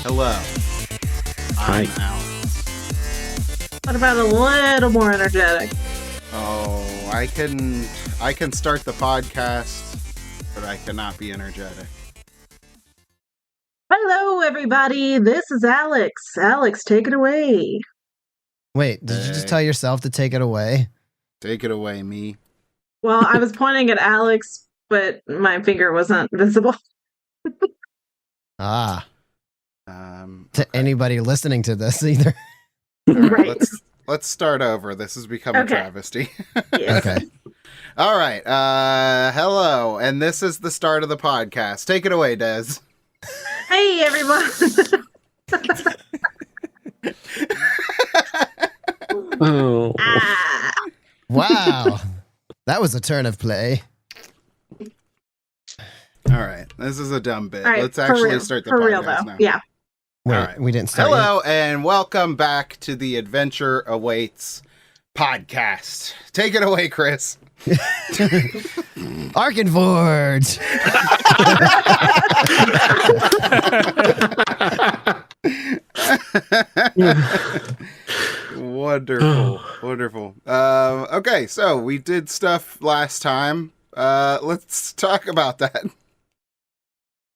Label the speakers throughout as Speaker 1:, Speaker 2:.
Speaker 1: Hello.
Speaker 2: Hi.
Speaker 1: I'm Alex.
Speaker 3: What about a little more energetic?
Speaker 1: Oh, I can start the podcast, but I cannot be energetic.
Speaker 3: Hello, everybody. This is Alex. Alex, take it away.
Speaker 4: Wait, did you just tell yourself to take it away?
Speaker 1: Take it away, me.
Speaker 3: Well, I was pointing at Alex, but my finger wasn't visible.
Speaker 4: To anybody listening to this either.
Speaker 1: All right,
Speaker 3: Right.
Speaker 1: let's start over. This has become a travesty.
Speaker 3: Yes.
Speaker 4: Okay.
Speaker 1: All right. Hello, and this is the start of the podcast. Take it away, Des.
Speaker 3: Hey, everyone.
Speaker 2: Oh.
Speaker 3: Ah.
Speaker 4: Wow. That was a turn of play.
Speaker 1: All right. This is a dumb bit.
Speaker 3: All right,
Speaker 1: Let's
Speaker 3: for
Speaker 1: actually
Speaker 3: real.
Speaker 1: start the
Speaker 3: For
Speaker 1: podcast
Speaker 3: real, though.
Speaker 1: now.
Speaker 3: Yeah.
Speaker 4: Wait,
Speaker 1: All right.
Speaker 4: we didn't start
Speaker 1: Hello, and welcome back to the Adventure Awaits podcast. Take it away, Chris.
Speaker 4: Arkin Forge.
Speaker 1: Wonderful. Wonderful. Okay, so we did stuff last time. Let's talk about that.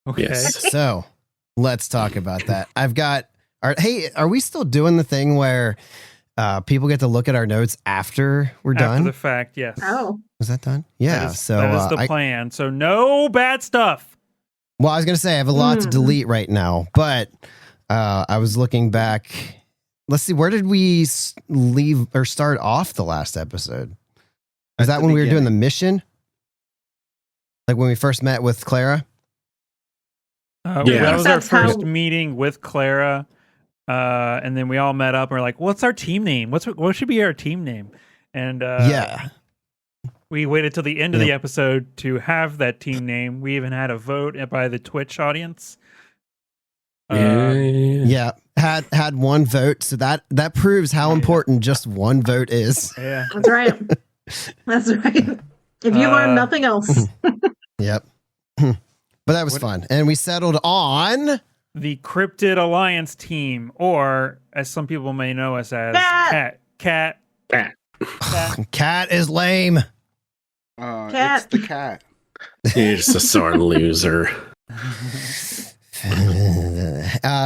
Speaker 5: Okay.
Speaker 2: Yes.
Speaker 4: So, let's talk about that. Are we still doing the thing where people get to look at our notes after we're
Speaker 5: After
Speaker 4: done?
Speaker 5: the fact, yes.
Speaker 3: Oh.
Speaker 4: Was that done? Yeah.
Speaker 5: That is,
Speaker 4: so
Speaker 5: that is the plan. So no bad stuff.
Speaker 4: Well, I was going to say I have a lot to delete right now, but I was looking back. Let's see, where did we leave or start off the last episode? Was that when we were doing the mission? Like when we first met with Clara?
Speaker 5: Yeah,
Speaker 2: Yeah.
Speaker 5: that was our
Speaker 3: That's how-
Speaker 5: first meeting with Clara, and then we all met up and we're like, "What's our team name? What should be our team name?" And
Speaker 4: Yeah.
Speaker 5: we waited till the end of the episode to have that team name. We even had a vote by the Twitch audience.
Speaker 4: Yeah. Had one vote, so that proves how important just one vote is.
Speaker 5: Yeah.
Speaker 3: That's right. That's right. If you learn nothing else.
Speaker 4: Yep. But that was fun. And we settled on
Speaker 5: The Cryptid Alliance team, or as some people may know us as Cat.
Speaker 4: Cat is lame.
Speaker 1: It's the cat.
Speaker 2: You're just a sore loser.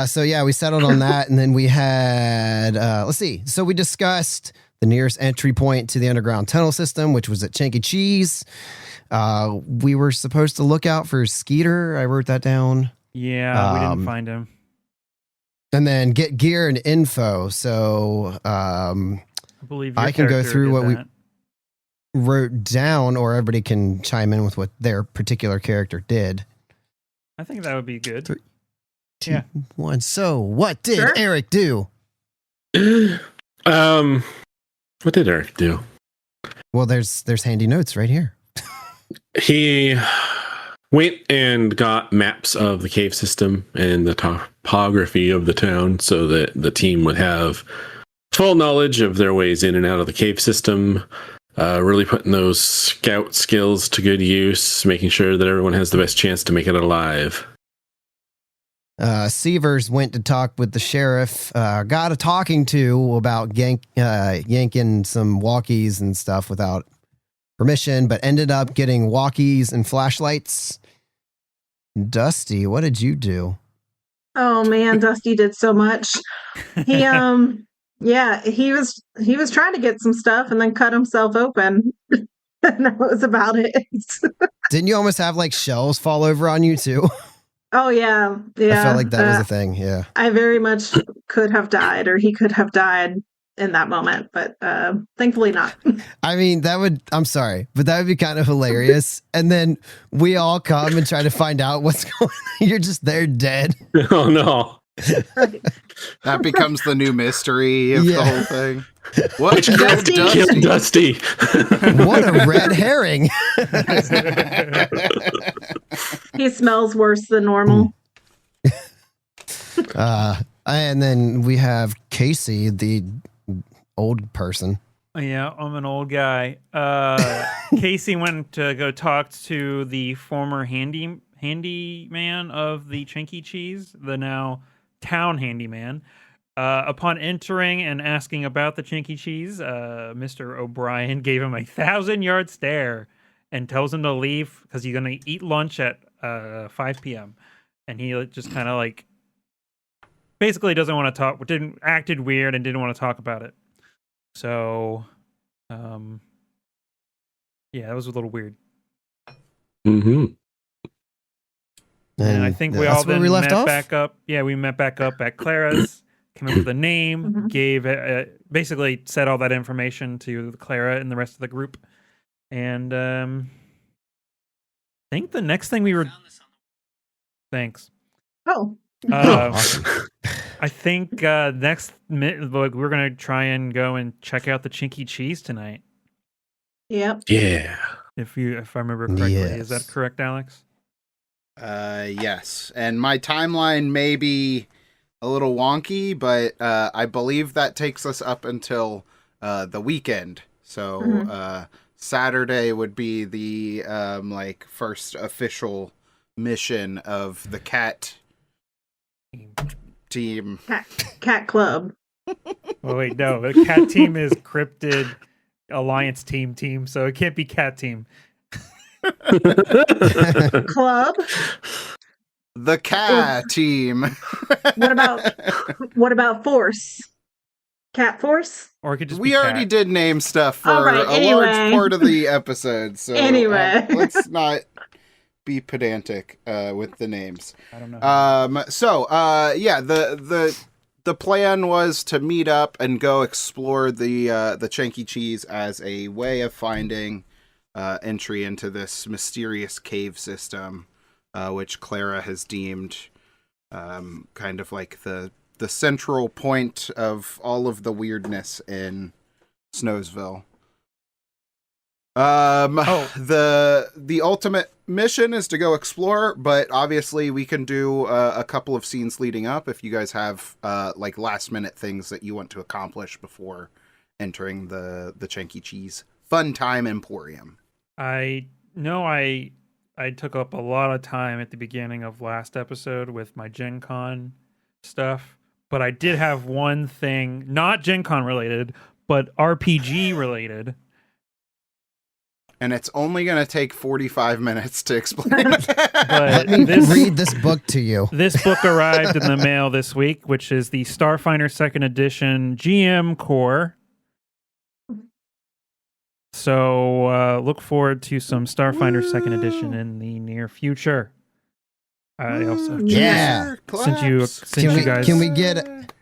Speaker 4: So yeah, we settled on that, and then we had let's see. So we discussed the nearest entry point to the underground tunnel system, which was at Chanky Cheez. We were supposed to look out for Skeeter. I wrote that down.
Speaker 5: Yeah, we didn't find him.
Speaker 4: And then get gear and info. So
Speaker 5: I believe your
Speaker 4: I can go
Speaker 5: character
Speaker 4: through
Speaker 5: did
Speaker 4: what we
Speaker 5: that.
Speaker 4: wrote down, or everybody can chime in with what their particular character did.
Speaker 5: I think that would be good.
Speaker 4: Three,
Speaker 5: Yeah.
Speaker 4: One. So what did
Speaker 3: Sure.
Speaker 4: Eric do?
Speaker 2: What did Eric do?
Speaker 4: Well, there's handy notes right here.
Speaker 2: He went and got maps of the cave system and the topography of the town so that the team would have full knowledge of their ways in and out of the cave system. Really putting those scout skills to good use, making sure that everyone has the best chance to make it alive.
Speaker 4: Severs went to talk with the sheriff, got a talking to about yanking some walkies and stuff without permission, but ended up getting walkies and flashlights. Dusty, what did you do?
Speaker 3: Oh man, Dusty did so much. He yeah, he was trying to get some stuff and then cut himself open. And that was about it.
Speaker 4: Didn't you almost have like shells fall over on you too?
Speaker 3: Oh yeah. Yeah.
Speaker 4: I felt like that was a thing. Yeah.
Speaker 3: I very much could have died, or he could have died in that moment, but thankfully not.
Speaker 4: I mean, I'm sorry, but that would be kind of hilarious. And then we all come and try to find out what's going on. You're just there dead.
Speaker 2: Oh no.
Speaker 1: That becomes the new mystery of the whole thing. What
Speaker 2: Which
Speaker 1: killed
Speaker 3: Dusty?
Speaker 2: Killed
Speaker 1: Dusty?
Speaker 2: Dusty.
Speaker 4: What a red herring.
Speaker 3: He smells worse than normal.
Speaker 4: And then we have Casey, the old person.
Speaker 5: Yeah, I'm an old guy. Casey went to go talk to the former handyman of the Chanky Cheez, the now town handyman. Upon entering and asking about the Chanky Cheez, Mr. O'Brien gave him a 1,000-yard stare and tells him to leave because he's going to eat lunch at 5 p.m. And he just kind of like basically doesn't want to talk, acted weird and didn't want to talk about it. So, yeah, that was a little weird.
Speaker 2: Mm-hmm.
Speaker 5: And I think we all then met back up. Yeah, we met back up at Clara's, came up with a name, gave basically said all that information to Clara and the rest of the group. And I think the next thing we were... Thanks.
Speaker 3: Oh.
Speaker 4: Awesome.
Speaker 5: I think next we're going to try and go and check out the Chanky Cheez tonight.
Speaker 3: Yep.
Speaker 2: Yeah.
Speaker 5: If I remember correctly.
Speaker 4: Yes.
Speaker 5: Is that correct, Alex?
Speaker 1: Yes. And my timeline may be a little wonky, but I believe that takes us up until the weekend. So Saturday would be the like first official mission of the C.A.T team.
Speaker 3: Cat Club.
Speaker 5: Oh wait, no. The C.A.T team is Cryptid Alliance team, so it can't be C.A.T team.
Speaker 3: Club.
Speaker 1: The C.A.T team.
Speaker 3: What about Force? Cat Force?
Speaker 5: Or it could just
Speaker 1: We
Speaker 5: be
Speaker 1: already
Speaker 5: Cat.
Speaker 1: did name stuff for
Speaker 3: All right,
Speaker 1: large
Speaker 3: anyway.
Speaker 1: part of the episode, so
Speaker 3: Anyway.
Speaker 1: let's not be pedantic with the names.
Speaker 5: I don't know.
Speaker 1: Yeah, the plan was to meet up and go explore the Chanky Cheez as a way of finding entry into this mysterious cave system, which Clara has deemed kind of like the central point of all of the weirdness in Snowsville. The ultimate mission is to go explore, but obviously we can do a couple of scenes leading up if you guys have like last minute things that you want to accomplish before entering the Chanky Cheez Fun Time Emporium.
Speaker 5: I know I took up a lot of time at the beginning of last episode with my Gen Con stuff, but I did have one thing, not Gen Con related, but RPG related.
Speaker 1: And it's only going to take 45 minutes to explain that.
Speaker 5: But
Speaker 4: Let me read this book to you.
Speaker 5: This book arrived in the mail this week, which is the Starfinder 2nd Edition GM Core. So look forward to some Starfinder 2nd Edition in the near future. I also
Speaker 4: Yeah.
Speaker 5: sent you guys.
Speaker 4: Can we get?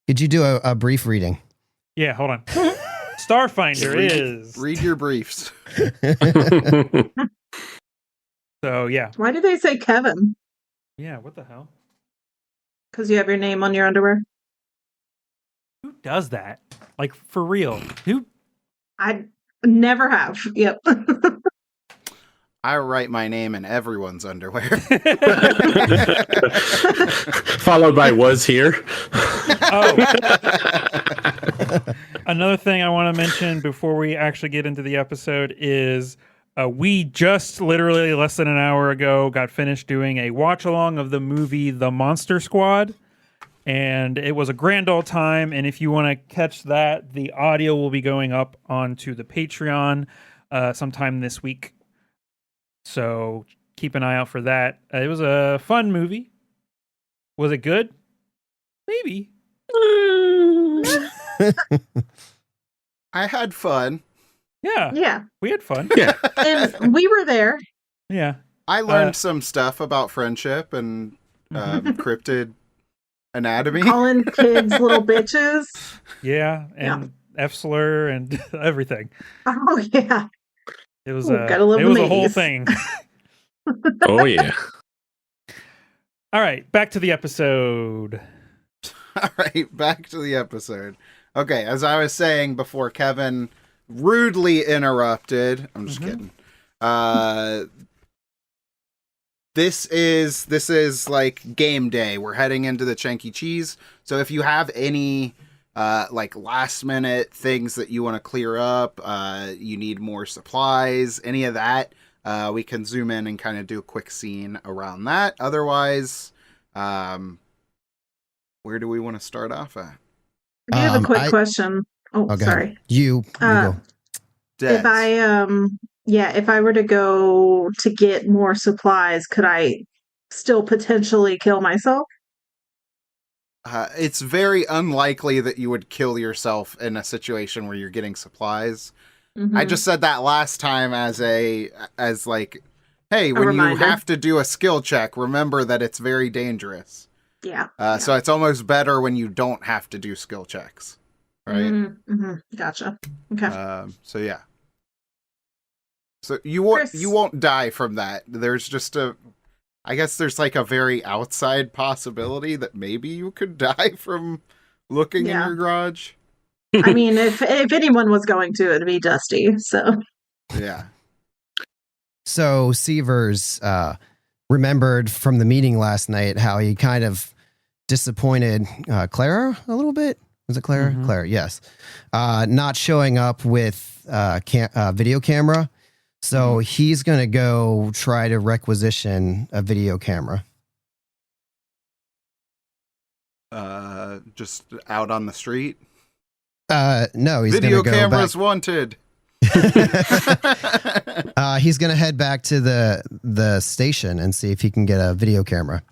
Speaker 4: Could you do a brief reading?
Speaker 5: Yeah, hold on. Starfinder is.
Speaker 1: Read your briefs.
Speaker 5: So yeah.
Speaker 3: Why do they say Kevin?
Speaker 5: Yeah, what the hell?
Speaker 3: Because you have your name on your underwear.
Speaker 5: Who does that? Like for real? Who?
Speaker 3: I never have. Yep.
Speaker 1: I write my name in everyone's underwear.
Speaker 2: Followed by was here.
Speaker 5: Oh. Another thing I want to mention before we actually get into the episode is we just literally less than an hour ago got finished doing a watch along of the movie The Monster Squad. And it was a grand old time. And if you want to catch that, the audio will be going up onto the Patreon sometime this week. So keep an eye out for that. It was a fun movie. Was it good? Maybe.
Speaker 1: I had fun.
Speaker 5: Yeah.
Speaker 3: Yeah.
Speaker 5: We had fun.
Speaker 2: Yeah.
Speaker 3: And we were there.
Speaker 5: Yeah.
Speaker 1: I learned some stuff about friendship and cryptid anatomy.
Speaker 3: Calling kids little bitches.
Speaker 5: Yeah. And F-slur and everything.
Speaker 3: Oh, yeah.
Speaker 5: It was
Speaker 3: Ooh, gotta love
Speaker 5: it
Speaker 3: the
Speaker 5: was a whole
Speaker 3: maze.
Speaker 5: thing.
Speaker 2: Oh yeah.
Speaker 5: All right, back to the episode.
Speaker 1: All right, back to the episode. Okay, as I was saying before Kevin rudely interrupted, I'm just kidding. this is like game day. We're heading into the Chanky Cheez. So if you have any like last minute things that you want to clear up, you need more supplies, any of that, we can zoom in and kind of do a quick scene around that. Otherwise, where do we want to start off at?
Speaker 3: I have a quick question. Oh,
Speaker 4: okay.
Speaker 3: sorry.
Speaker 4: You go.
Speaker 1: Des.
Speaker 3: If I were to go to get more supplies, could I still potentially kill myself?
Speaker 1: It's very unlikely that you would kill yourself in a situation where you're getting supplies.
Speaker 3: Mm-hmm.
Speaker 1: I just said that last time as like, hey, when you
Speaker 3: reminder.
Speaker 1: have to do a skill check, remember that it's very dangerous.
Speaker 3: Yeah.
Speaker 1: So it's almost better when you don't have to do skill checks, right?
Speaker 3: Mm-hmm. Gotcha. Okay.
Speaker 1: So yeah. So you
Speaker 3: Chris.
Speaker 1: won't die from that. There's just I guess there's like a very outside possibility that maybe you could die from looking in your garage.
Speaker 3: I mean, if anyone was going to, it'd be Dusty. So
Speaker 1: Yeah.
Speaker 4: So Severs remembered from the meeting last night how he kind of disappointed Clara a little bit. Was it Clara?
Speaker 5: Mhm.
Speaker 4: Clara, yes. Not showing up with video camera. So he's going to go try to requisition a video camera.
Speaker 1: Just out on the street.
Speaker 4: No, he's
Speaker 1: Video
Speaker 4: going to go
Speaker 1: cameras wanted.
Speaker 4: he's going to head back to the station and see if he can get a video camera.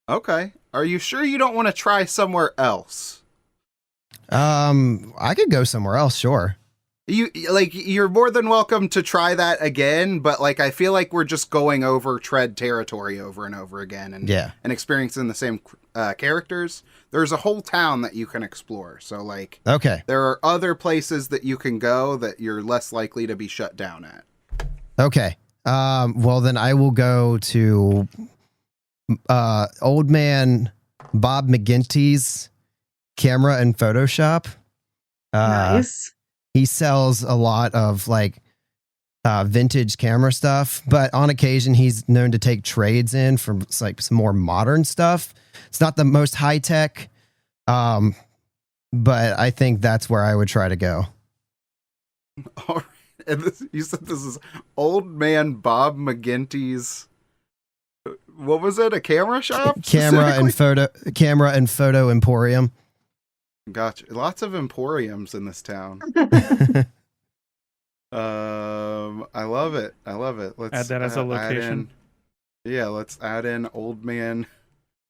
Speaker 1: Okay. Are you sure you don't want to try somewhere else?
Speaker 4: I could go somewhere else, sure.
Speaker 1: You're more than welcome to try that again, but like I feel like we're just going over tread territory over and over again and experiencing the same characters. There's a whole town that you can explore. So like
Speaker 4: Okay.
Speaker 1: there are other places that you can go that you're less likely to be shut down at.
Speaker 4: Okay. Well then I will go to old man Bob McGinty's camera and Photoshop.
Speaker 3: nice.
Speaker 4: He sells a lot of like vintage camera stuff, but on occasion he's known to take trades in from like some more modern stuff. It's not the most high tech, but I think that's where I would try to go.
Speaker 1: All right. And you said this is old man Bob McGinty's. What was it? A camera shop?
Speaker 4: Camera and photo emporium.
Speaker 1: Gotcha. Lots of emporiums in this town. I love it. Let's
Speaker 5: Add that as a location.
Speaker 1: Let's add in old man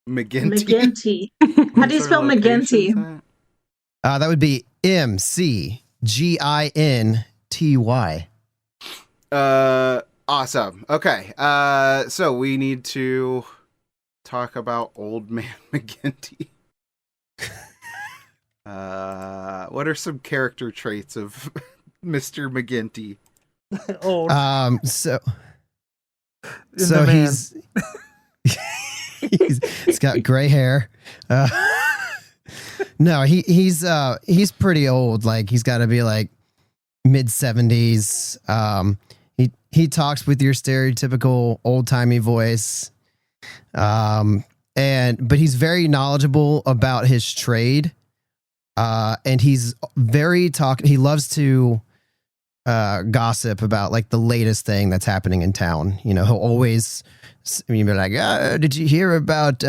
Speaker 1: McGinty.
Speaker 3: McGinty. How do you spell McGinty?
Speaker 4: That would be McGinty.
Speaker 1: Awesome. Okay. So we need to talk about old man McGinty. What are some character traits of Mr. McGinty?
Speaker 5: Old.
Speaker 4: So he's got gray hair. No, he's pretty old. Like he's got to be like mid-70s. He talks with your stereotypical old-timey voice. But he's very knowledgeable about his trade. And he's very he loves to gossip about like the latest thing that's happening in town. You know, he'll always be like, did you hear about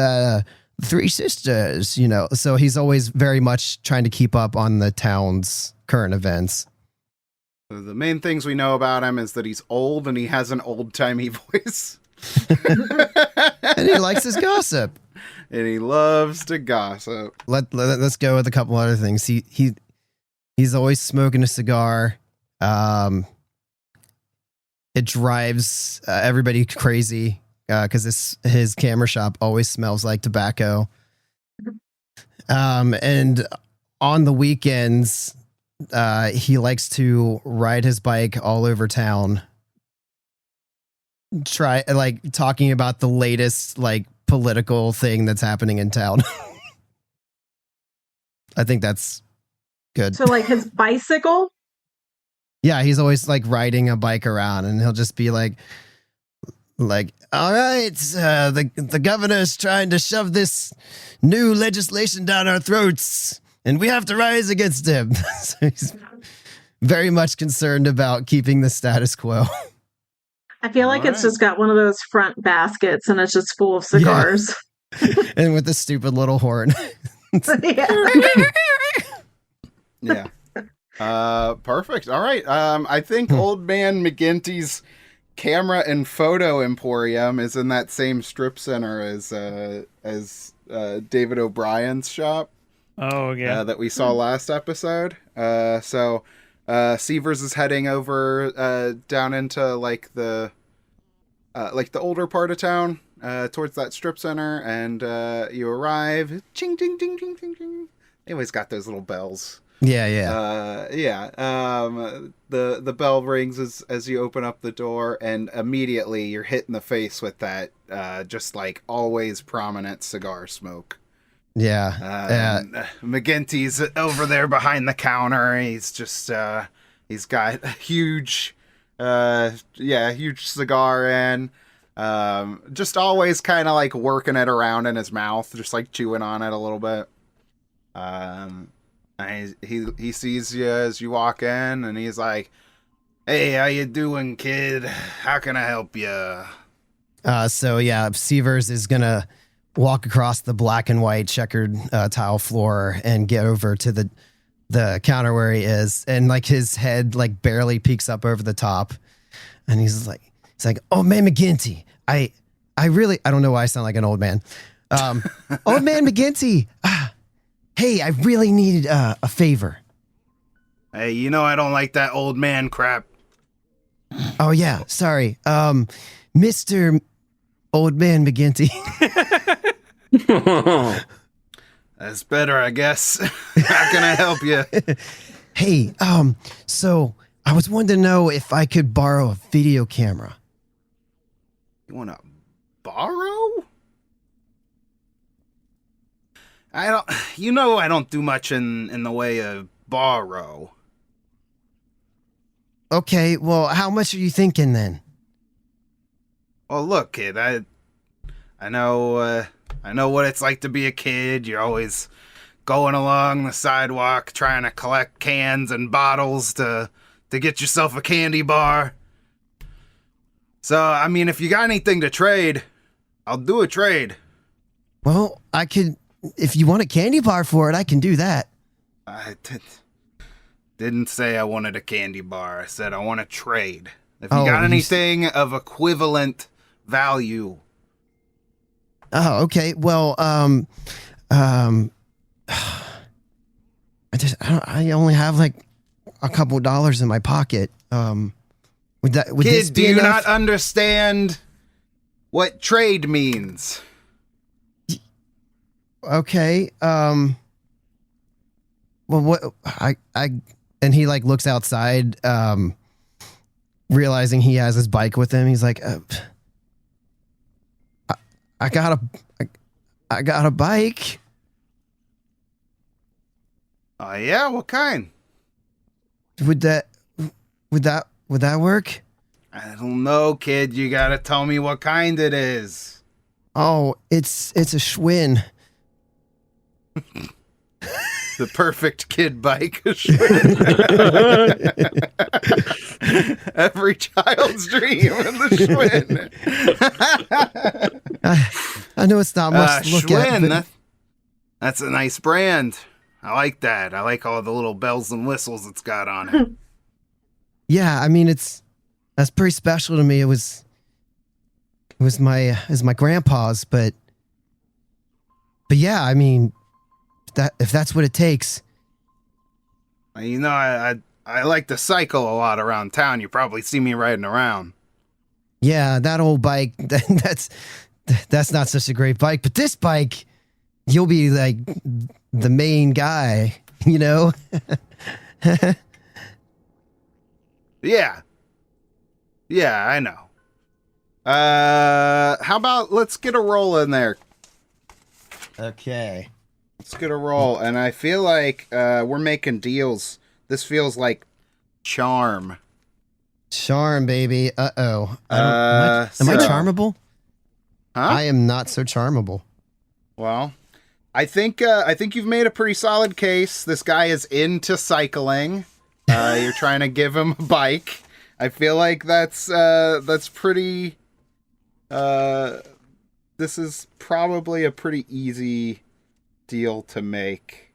Speaker 4: Three Sisters? You know, so he's always very much trying to keep up on the town's current events.
Speaker 1: So the main things we know about him is that he's old and he has an old-timey voice.
Speaker 4: And he likes his gossip.
Speaker 1: And he loves to gossip.
Speaker 4: Let's go with a couple other things. He's always smoking a cigar. It drives everybody crazy because his camera shop always smells like tobacco. And on the weekends, he likes to ride his bike all over town. Talking about the latest like political thing that's happening in town. I think that's good.
Speaker 3: So like his bicycle?
Speaker 4: Yeah, he's always like riding a bike around and he'll just be like like, all right, the governor's trying to shove this new legislation down our throats, and we have to rise against him. So he's very much concerned about keeping the status quo.
Speaker 3: I feel like it's just got one of those front baskets and it's just full of cigars.
Speaker 4: And with the stupid little horn.
Speaker 1: Yeah. Perfect. All right. I think Old Man McGinty's camera and photo emporium is in that same strip center as David O'Brien's shop.
Speaker 5: Oh yeah.
Speaker 1: That we saw last episode. So Severs is heading over down into like the older part of town, towards that strip center, and you arrive. Ching ching ching ching ching ching. They always got those little bells.
Speaker 4: Yeah.
Speaker 1: The bell rings as you open up the door, and immediately you're hit in the face with that just like always prominent cigar smoke.
Speaker 4: Yeah.
Speaker 1: McGinty's over there behind the counter. He's just he's got a huge cigar in. Just always kind of like working it around in his mouth, just like chewing on it a little bit. He sees you as you walk in, and he's like, "Hey, how you doing, kid? How can I help you?"
Speaker 4: Severs is gonna walk across the black and white checkered tile floor and get over to the counter where he is, and like his head like barely peeks up over the top, and he's like, "Oh man, McGinty, I don't know why I sound like an old man. Old man McGinty, hey, I really needed a favor."
Speaker 1: Hey, you know I don't like that old man crap.
Speaker 4: Oh yeah, sorry, Mr. Old Man McGinty.
Speaker 1: That's better, I guess. How can I help you?
Speaker 4: Hey, so I was wanting to know if I could borrow a video camera.
Speaker 1: You want to borrow? I don't do much in the way of borrow.
Speaker 4: Okay, well, how much are you thinking then?
Speaker 1: Well, look, kid, I know what it's like to be a kid. You're always going along the sidewalk trying to collect cans and bottles to get yourself a candy bar. So, I mean, if you got anything to trade, I'll do a trade.
Speaker 4: Well, I could, if you want a candy bar for it, I can do that.
Speaker 1: I didn't say I wanted a candy bar. I said I want to trade. If you got anything of equivalent value.
Speaker 4: Oh, okay. Well, I only have like a couple dollars in my pocket. Would this
Speaker 1: Kid,
Speaker 4: be
Speaker 1: do you
Speaker 4: enough?
Speaker 1: not understand what trade means?
Speaker 4: Okay. Well, what and he like looks outside, realizing he has his bike with him. He's like, I got a bike.
Speaker 1: Oh yeah, what kind?
Speaker 4: Would that work?
Speaker 1: I don't know, kid. You gotta tell me what kind it is.
Speaker 4: Oh, it's a Schwinn.
Speaker 1: The perfect kid bike. Every child's dream in the Schwinn.
Speaker 4: I know it's not much to look
Speaker 1: Schwinn,
Speaker 4: at. But
Speaker 1: that's a nice brand. I like that. I like all the little bells and whistles it's got on it.
Speaker 4: yeah, I mean that's pretty special to me. It was my grandpa's, but yeah, I mean if that's what it takes.
Speaker 1: You know, I like to cycle a lot around town. You probably see me riding around.
Speaker 4: Yeah, that old bike, that's not such a great bike, but this bike, you'll be like the main guy, you know?
Speaker 1: Yeah, I know. How about let's get a roll in there?
Speaker 4: Okay.
Speaker 1: Let's get a roll. And I feel like we're making deals. This feels like charm.
Speaker 4: Charm, baby. Uh-oh. Am I
Speaker 1: So-
Speaker 4: charmable?
Speaker 1: Huh?
Speaker 4: I am not so charmable.
Speaker 1: Well, I think you've made a pretty solid case. This guy is into cycling. You're trying to give him a bike. I feel like that's pretty. This is probably a pretty easy deal to make.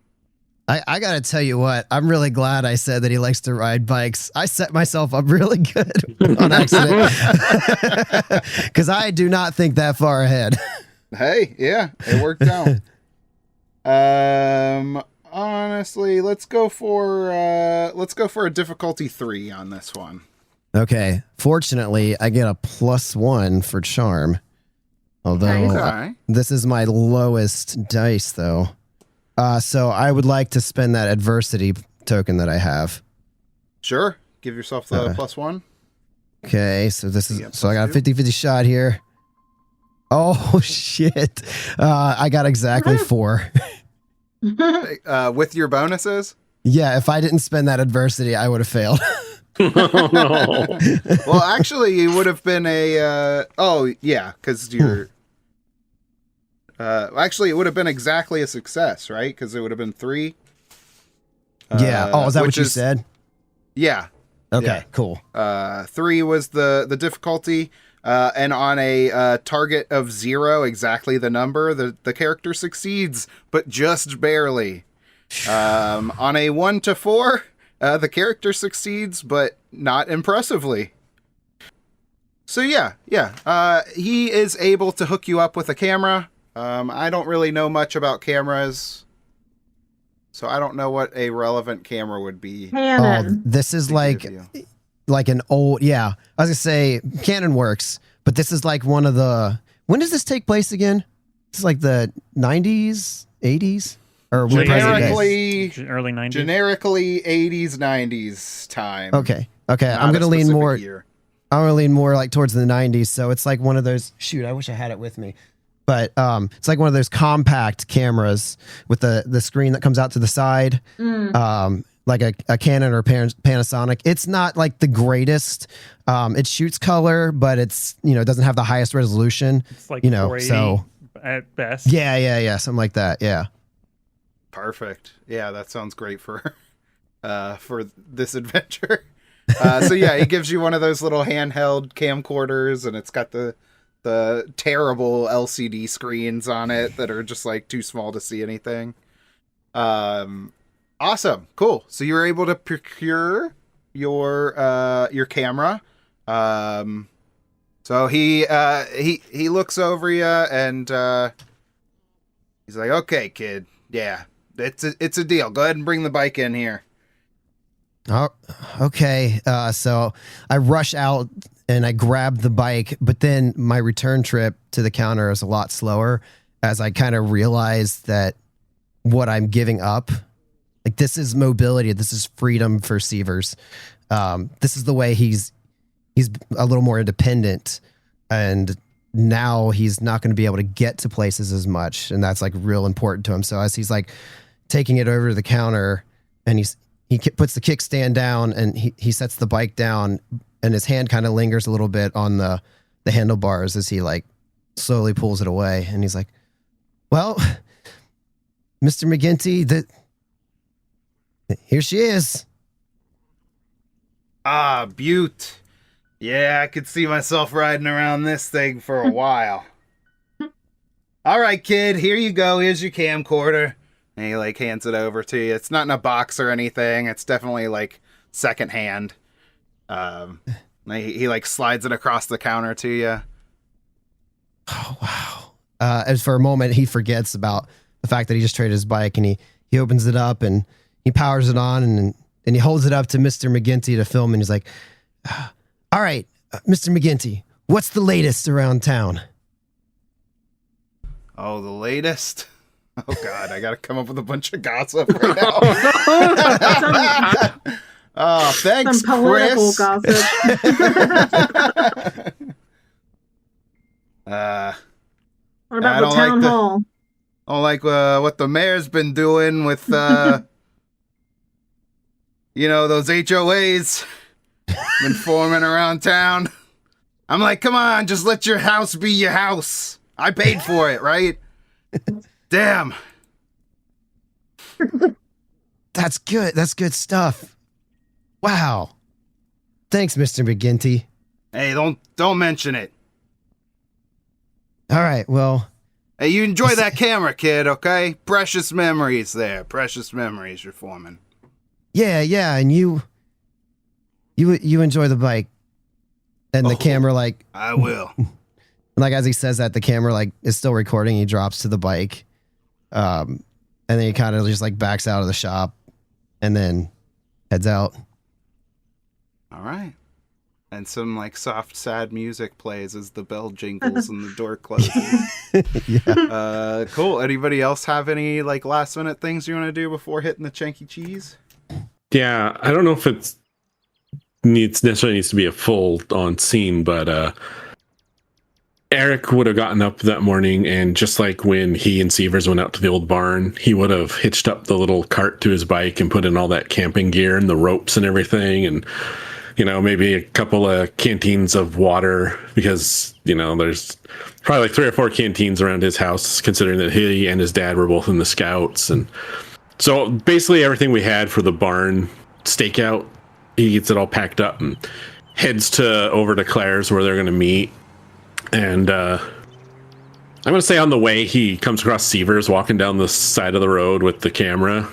Speaker 4: I gotta tell you what, I'm really glad I said that he likes to ride bikes. I set myself up really good on accident. Because I do not think that far ahead.
Speaker 1: Hey, yeah, it worked out. Honestly, let's go for a difficulty 3 on this one.
Speaker 4: Okay. Fortunately, I get a +1 for charm. Although
Speaker 1: Okay.
Speaker 4: this is my lowest dice, though. So I would like to spend that adversity token that I have.
Speaker 1: Sure. Give yourself the +1.
Speaker 4: Okay, so this is
Speaker 1: Yeah,
Speaker 4: so I got a
Speaker 1: +2.
Speaker 4: 50-50 shot here. Oh shit. I got exactly 4.
Speaker 1: With your bonuses?
Speaker 4: Yeah, if I didn't spend that adversity, I would have failed.
Speaker 2: Oh, no.
Speaker 1: Well, actually, it would have been a. Because you're. Actually, it would have been exactly a success, right? Because it would have been 3.
Speaker 4: Yeah. Oh, is that what
Speaker 1: which
Speaker 4: you said?
Speaker 1: Yeah.
Speaker 4: Okay,
Speaker 1: Yeah.
Speaker 4: cool.
Speaker 1: 3 was the difficulty, and on a target of 0, exactly the number, the character succeeds, but just barely. On a 1 to 4, the character succeeds, but not impressively. So yeah. He is able to hook you up with a camera. I don't really know much about cameras, so I don't know what a relevant camera would be.
Speaker 4: Oh,
Speaker 3: Cannon.
Speaker 4: this is like an old, yeah. I was gonna say Canon works, but this is like one of the. When does this take place again? It's like the 90s, 80s, or what present day?
Speaker 1: Generically,
Speaker 5: Early 90s.
Speaker 1: generically 80s, 90s time.
Speaker 4: Okay.
Speaker 1: Not
Speaker 4: I'm
Speaker 1: a
Speaker 4: gonna lean
Speaker 1: specific
Speaker 4: more.
Speaker 1: year.
Speaker 4: I'm gonna lean more like towards the 90s. So it's like one of those. Shoot, I wish I had it with me. But it's like one of those compact cameras with the screen that comes out to the side, like a Canon or Panasonic. It's not like the greatest. It shoots color, but it's it doesn't have the highest resolution.
Speaker 5: It's like 480
Speaker 4: so
Speaker 5: at best.
Speaker 4: yeah, something like that. Yeah.
Speaker 1: Perfect. Yeah, that sounds great for this adventure. So yeah, he gives you one of those little handheld camcorders, and it's got the terrible LCD screens on it that are just like too small to see anything. Awesome. Cool. So you were able to procure your camera. So he looks over you and he's like, "Okay, kid. Yeah. It's a deal. Go ahead and bring the bike in here."
Speaker 4: Oh, okay. So I rush out and I grab the bike, but then my return trip to the counter is a lot slower as I kind of realize that what I'm giving up, like this is mobility, this is freedom for Sievers. This is the way he's a little more independent, and now he's not going to be able to get to places as much, and that's like real important to him. So as he's like taking it over to the counter, and he puts the kickstand down and he sets the bike down, and his hand kind of lingers a little bit on the handlebars as he like slowly pulls it away. And he's like, "Well, Mr. McGinty, here she is."
Speaker 1: Ah, Butte. Yeah, I could see myself riding around this thing for a while. All right, kid, here you go. Here's your camcorder. And he like hands it over to you. It's not in a box or anything. It's definitely like secondhand. He like slides it across the counter to you.
Speaker 4: Oh, wow. As for a moment, he forgets about the fact that he just traded his bike, and he opens it up and he powers it on, and he holds it up to Mr. McGinty to film, and he's like, "All right, Mr. McGinty, what's the latest around town?"
Speaker 1: Oh, the latest? Oh God, I gotta come up with a bunch of gossip right now. Oh, thanks,
Speaker 3: Some political
Speaker 1: Chris.
Speaker 3: gossip. What
Speaker 1: I
Speaker 3: about the
Speaker 1: don't
Speaker 3: town
Speaker 1: like the-
Speaker 3: hall?
Speaker 1: I don't like what the mayor's been doing with, those HOAs. Been forming around town. I'm like, come on, just let your house be your house. I paid for it, right? Damn.
Speaker 4: That's good. That's good stuff. Wow. Thanks, Mr. McGinty.
Speaker 1: Hey, don't mention it.
Speaker 4: All right, well.
Speaker 1: Hey, you enjoy that camera, kid, okay? Precious memories there. Precious memories you're forming.
Speaker 4: Yeah, and you enjoy the bike. And the camera, like...
Speaker 1: I will.
Speaker 4: Like, as he says that, the camera, like, is still recording. He drops to the bike. And then he kind of just, like, backs out of the shop. And then heads out.
Speaker 1: All right. And some, like, soft, sad music plays as the bell jingles and the door closes.
Speaker 4: Yeah.
Speaker 1: Cool. Anybody else have any, like, last-minute things you want to do before hitting the Chanky Cheez?
Speaker 2: Yeah, I don't know if it's necessarily needs to be a full-on scene, but Eric would have gotten up that morning, and just like when he and Severs went out to the old barn, he would have hitched up the little cart to his bike and put in all that camping gear and the ropes and everything, and maybe a couple of canteens of water, because there's probably like 3 or 4 canteens around his house, considering that he and his dad were both in the Scouts. And so basically everything we had for the barn stakeout, he gets it all packed up and heads over to Claire's, where they're going to meet. And I'm going to say on the way, he comes across Severs walking down the side of the road with the camera,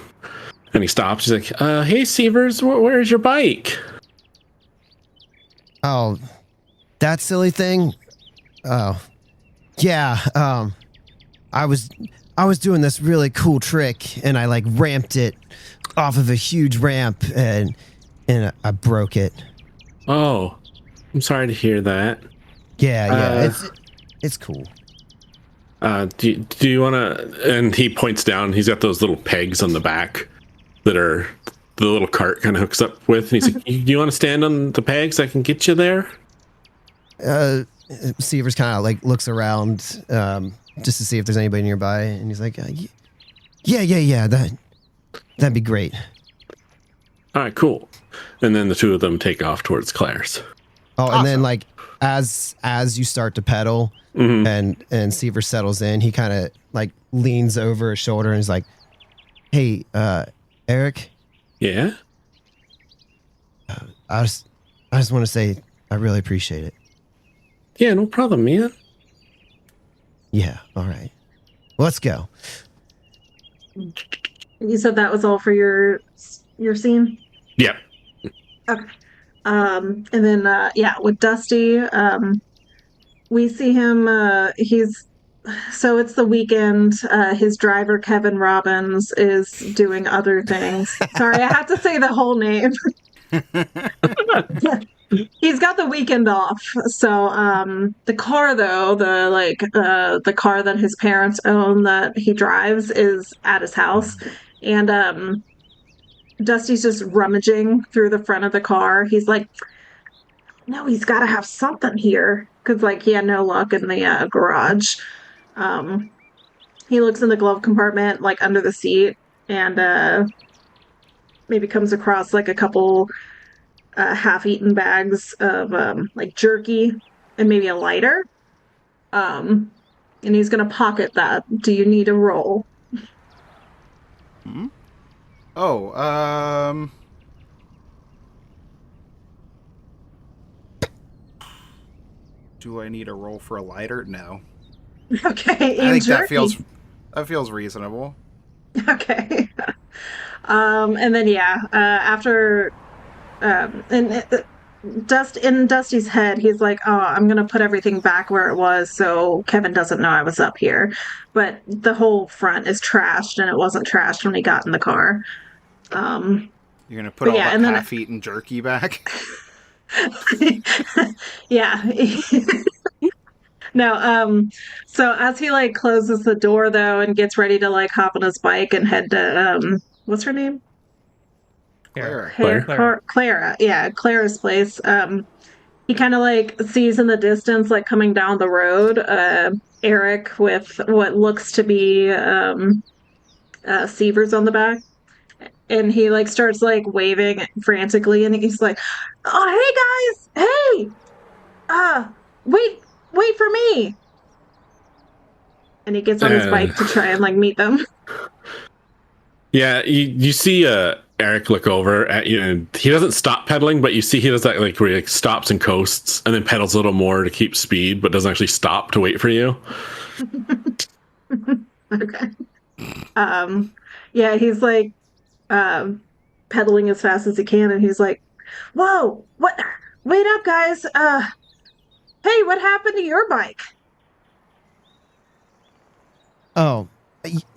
Speaker 2: and he stops. He's like, hey, Severs, where's your bike?
Speaker 4: Oh, that silly thing? Oh, yeah. I was doing this really cool trick, and I like ramped it off of a huge ramp, and I broke it.
Speaker 2: Oh, I'm sorry to hear that.
Speaker 4: Yeah, it's cool.
Speaker 2: Do you want to? And he points down. He's got those little pegs on the back that are the little cart kind of hooks up with. And he's like, "Do you want to stand on the pegs? I can get you there."
Speaker 4: Severs kind of like looks around just to see if there's anybody nearby, and he's like, "Yeah, that'd be great."
Speaker 2: All right, cool. And then the two of them take off towards Claire's.
Speaker 4: Oh,
Speaker 1: Awesome.
Speaker 4: And then like as you start to pedal, and Severs settles in, he kind of like leans over his shoulder and is like, "Hey, Eric."
Speaker 2: Yeah.
Speaker 4: I just want to say I really appreciate it.
Speaker 2: Yeah, no problem, man.
Speaker 4: Yeah, all right. Let's go.
Speaker 3: You said that was all for your scene?
Speaker 2: Yeah.
Speaker 3: Okay. And then with Dusty, we see him so it's the weekend. His driver, Kevin Robbins, is doing other things. Sorry, I have to say the whole name. He's got the weekend off. So the car, though, the car that his parents own that he drives is at his house. And Dusty's just rummaging through the front of the car. He's like, no, he's got to have something here. Because, like, he had no luck in the garage. He looks in the glove compartment, like, under the seat. And maybe comes across, like, a couple half-eaten bags of, like, jerky and maybe a lighter. And he's going to pocket that. Do you need a roll?
Speaker 1: Oh, do I need a roll for a lighter? No.
Speaker 3: Okay,
Speaker 1: I think
Speaker 3: jerky.
Speaker 1: that feels reasonable.
Speaker 3: Okay. And then after in Dusty's head, he's like, "Oh, I'm gonna put everything back where it was, so Kevin doesn't know I was up here." But the whole front is trashed, and it wasn't trashed when he got in the car.
Speaker 1: You're gonna put all that half-eaten jerky back?
Speaker 3: Yeah. No, so as he like closes the door though and gets ready to like hop on his bike and head to what's her name? Clara. Yeah, Clara's place. He kind of like sees in the distance, like coming down the road, Eric with what looks to be Severs on the back. and he like starts like waving frantically, and he's like, "Oh, hey guys, hey, wait for me!" And he gets on his bike to try and like meet them.
Speaker 2: Yeah, you see Eric look over at you, and he doesn't stop pedaling, but you see he does that like where he like stops and coasts, and then pedals a little more to keep speed, but doesn't actually stop to wait for you.
Speaker 3: Okay. Yeah, he's like pedaling as fast as he can, and he's like, "Whoa, what? Wait up, guys! Hey, what happened to your bike?"
Speaker 4: Oh,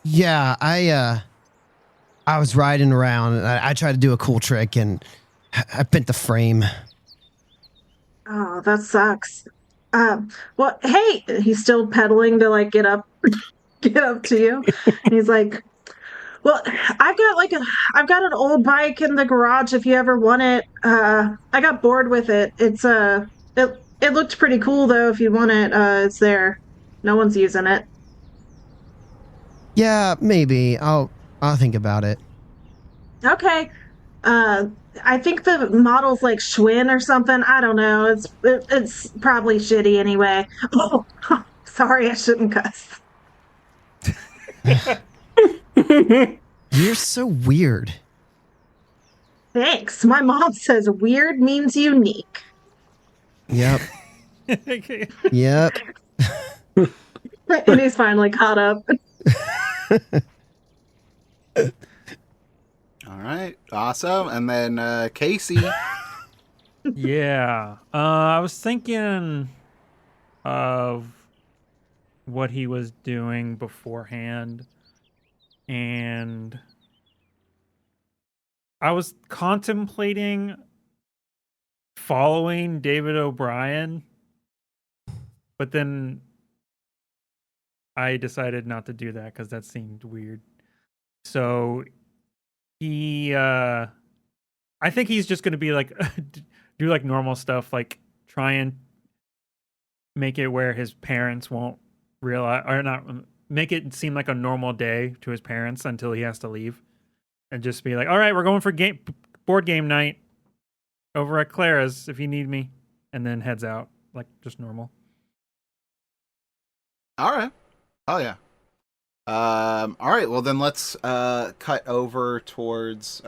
Speaker 4: yeah. I was riding around and I tried to do a cool trick and I bent the frame.
Speaker 3: Oh, that sucks. Well, hey, he's still pedaling to like get up to you. And he's like, "Well, I've got an old bike in the garage if you ever want it. I got bored with it. It looked pretty cool though if you want it. It's there. No one's using it."
Speaker 4: Yeah, maybe. I'll think about it.
Speaker 3: Okay. I think the model's like Schwinn or something. I don't know. It's probably shitty anyway. Oh, sorry, I shouldn't cuss.
Speaker 4: You're so weird.
Speaker 3: Thanks. My mom says weird means unique.
Speaker 4: Yep. Yep.
Speaker 3: And he's finally caught up.
Speaker 1: All right, awesome. And then Casey.
Speaker 5: Yeah. I was thinking of what he was doing beforehand, and I was contemplating following David O'Brien, but then I decided not to do that because that seemed weird. So I think he's just going to be like, do like normal stuff, like try and make it where his parents won't realize, or not, make it seem like a normal day to his parents until he has to leave, and just be like, "All right, we're going for board game night over at Clara's if you need me," and then heads out like just normal.
Speaker 1: All right. Oh yeah. All right. Well, then let's cut over towards.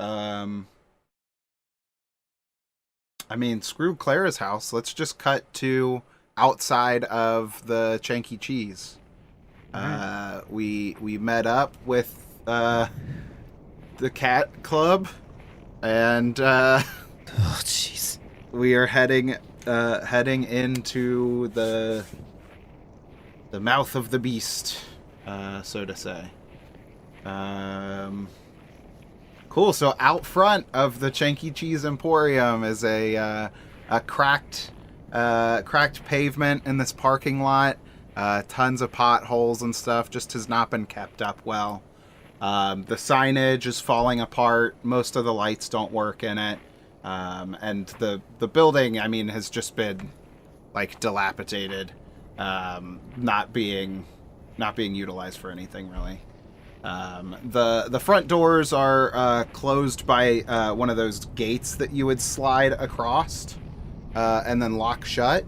Speaker 1: Screw Clara's house. Let's just cut to outside of the Chanky Cheez. We met up with the cat club, and
Speaker 4: oh jeez,
Speaker 1: we are heading into the mouth of the beast, so to say. Cool. So out front of the Chanky Cheez Emporium is a cracked pavement in this parking lot. Tons of potholes and stuff. Just has not been kept up well. The signage is falling apart. Most of the lights don't work in it. And the building, has just been like dilapidated, not being utilized for anything really. The front doors are closed by one of those gates that you would slide across and then lock shut.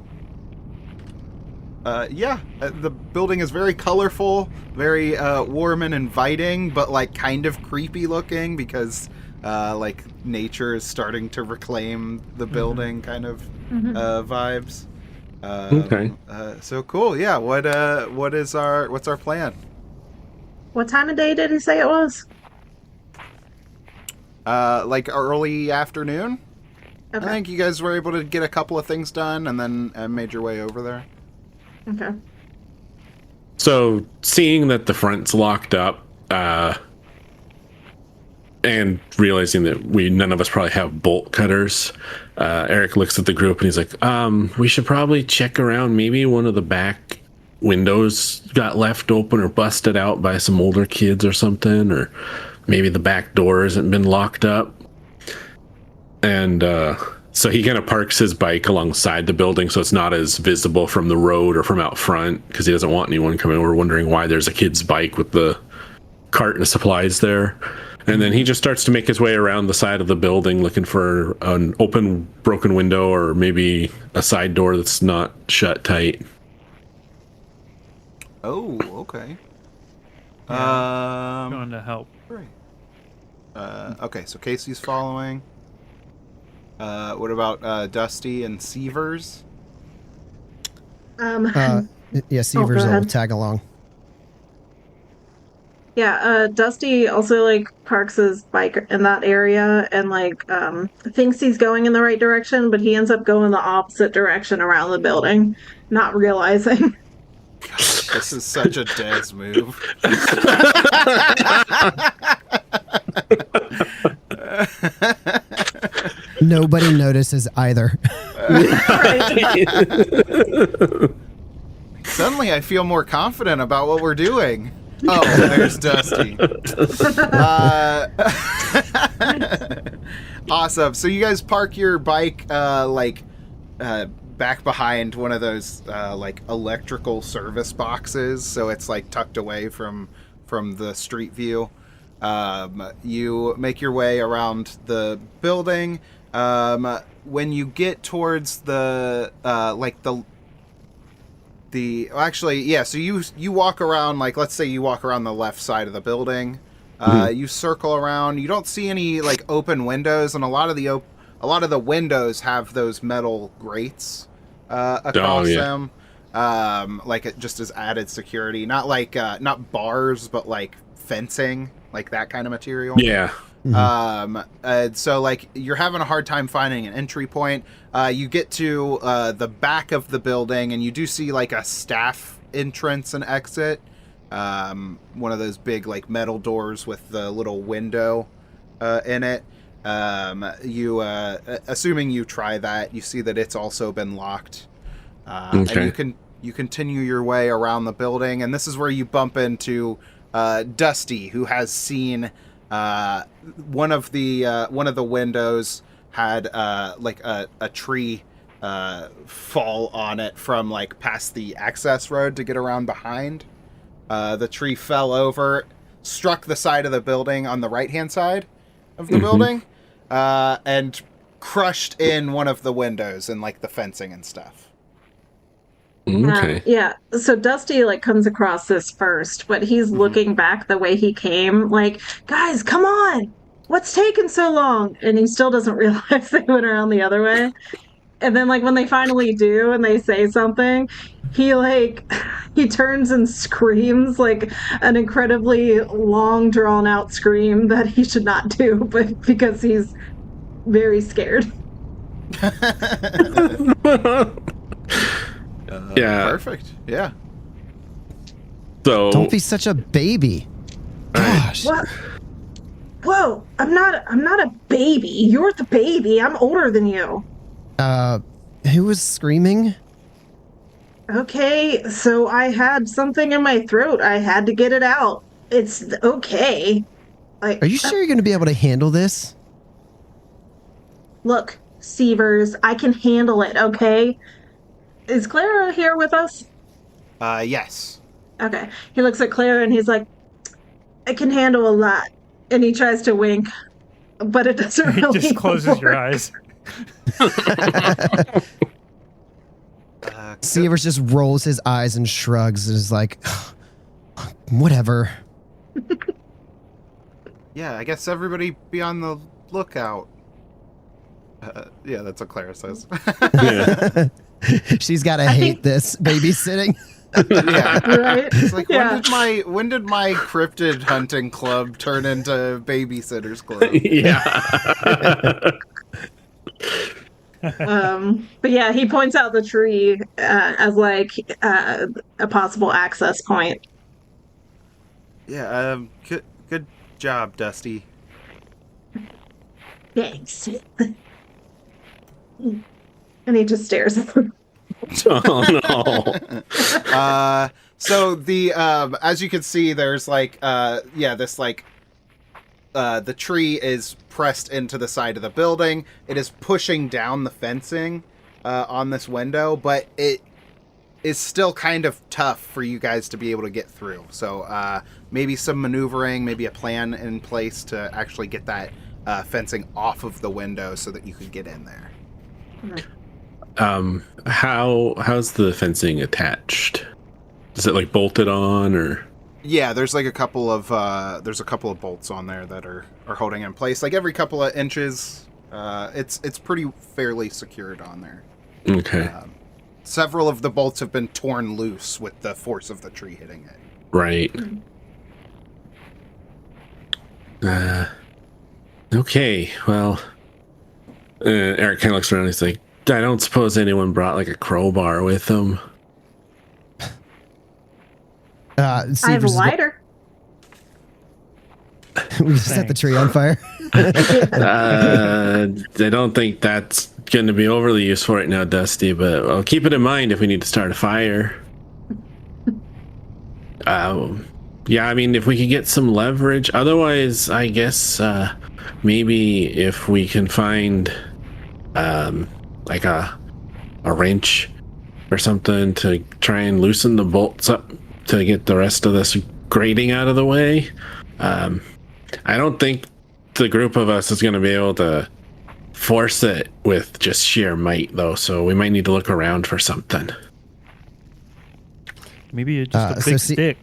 Speaker 1: The building is very colorful, very warm and inviting, but like kind of creepy looking because like nature is starting to reclaim the building kind of vibes.
Speaker 2: Okay.
Speaker 1: So cool. Yeah. What's our plan?
Speaker 3: What time of day did he say it was?
Speaker 1: Like early afternoon.
Speaker 3: Okay.
Speaker 1: I think you guys were able to get a couple of things done and then made your way over there.
Speaker 3: Okay.
Speaker 2: So seeing that the front's locked up, and realizing that none of us probably have bolt cutters, Eric looks at the group and he's like, we should probably check around. Maybe one of the back windows got left open or busted out by some older kids or something, or maybe the back door hasn't been locked up. And so he kind of parks his bike alongside the building so it's not as visible from the road or from out front, because he doesn't want anyone coming over wondering why there's a kid's bike with the cart and supplies there. And then he just starts to make his way around the side of the building looking for an open, broken window or maybe a side door that's not shut tight.
Speaker 1: Oh, okay.
Speaker 5: Going to help.
Speaker 1: Great. Okay, so Casey's following. What about Dusty and Severs?
Speaker 4: Severs will
Speaker 3: ahead.
Speaker 4: tag along.
Speaker 3: Yeah, Dusty also like parks his bike in that area and like thinks he's going in the right direction, but he ends up going the opposite direction around the building, not realizing.
Speaker 1: This is such a Dez move.
Speaker 4: Nobody notices either.
Speaker 1: Suddenly I feel more confident about what we're doing. Oh, there's Dusty. Awesome. So you guys park your bike back behind one of those like electrical service boxes, so it's like tucked away from the street view. You make your way around the building. When you get towards so you walk around, like, let's say you walk around the left side of the building. You circle around. You don't see any like open windows, and a lot of the windows have those metal grates across them, like it just as added security. Not like not bars, but like fencing, like that kind of material.
Speaker 2: Yeah.
Speaker 1: So like you're having a hard time finding an entry point. You get to the back of the building, and you do see like a staff entrance and exit. One of those big like metal doors with the little window in it. Assuming you try that, you see that it's also been locked.
Speaker 2: Okay.
Speaker 1: And you continue your way around the building, and this is where you bump into Dusty, who has seen one of the windows had like a tree fall on it from like past the access road to get around behind. The tree fell over, struck the side of the building on the right-hand side of the building, and crushed in one of the windows and like the fencing and stuff.
Speaker 2: Okay.
Speaker 3: Yeah, so Dusty like comes across this first, but he's looking back the way he came, like, guys, come on, what's taking so long? And he still doesn't realize they went around the other way. And then like when they finally do and they say something, he turns and screams like an incredibly long drawn out scream that he should not do, but because he's very scared.
Speaker 2: Yeah.
Speaker 1: Perfect. Yeah.
Speaker 2: So
Speaker 4: Don't be such a baby. Gosh.
Speaker 3: What? Whoa, I'm not a baby. You're the baby. I'm older than you.
Speaker 4: Who was screaming?
Speaker 3: Okay, so I had something in my throat. I had to get it out. It's okay.
Speaker 4: Are you sure you're going to be able to handle this?
Speaker 3: Look, Severs, I can handle it, okay? Is Clara here with us?
Speaker 1: Yes.
Speaker 3: Okay. He looks at Clara and he's like, I can handle a lot. And he tries to wink, but it doesn't
Speaker 5: He
Speaker 3: really
Speaker 5: just closes your
Speaker 3: work.
Speaker 5: eyes.
Speaker 4: Severs just rolls his eyes and shrugs and is like, whatever.
Speaker 1: Yeah, I guess everybody be on the lookout. Yeah, that's what Clara says.
Speaker 2: yeah.
Speaker 4: She's got to hate this babysitting.
Speaker 1: Yeah.
Speaker 3: Right?
Speaker 1: It's like,
Speaker 3: Yeah.
Speaker 1: when did my cryptid hunting club turn into babysitter's club?
Speaker 2: Yeah.
Speaker 3: But yeah, he points out the tree as like a possible access point.
Speaker 1: Yeah, good job, Dusty.
Speaker 3: Thanks. And he just stares at them.
Speaker 2: Oh no.
Speaker 1: So the as you can see, there's like this like the tree is pressed into the side of the building. It is pushing down the fencing on this window, but is still kind of tough for you guys to be able to get through. So maybe some maneuvering, maybe a plan in place to actually get that fencing off of the window so that you could get in there.
Speaker 2: How's the fencing attached? Is it like bolted on or?
Speaker 1: Yeah, there's like a couple of bolts on there that are holding in place. Like every couple of inches, it's pretty fairly secured on there.
Speaker 2: Okay.
Speaker 1: Several of the bolts have been torn loose with the force of the tree hitting it.
Speaker 2: Right. Okay, well, Eric kind of looks around and he's like, I don't suppose anyone brought like a crowbar with them.
Speaker 3: I have a lighter.
Speaker 4: We just set the tree on fire.
Speaker 2: I don't think that's going to be overly useful right now, Dusty, but I'll keep it in mind if we need to start a fire. Yeah, I mean, if we could get some leverage. Otherwise, I guess maybe if we can find like a wrench or something to try and loosen the bolts up to get the rest of this grating out of the way. I don't think the group of us is going to be able to force it with just sheer might, though, so we might need to look around for something.
Speaker 5: Maybe it's just a big stick.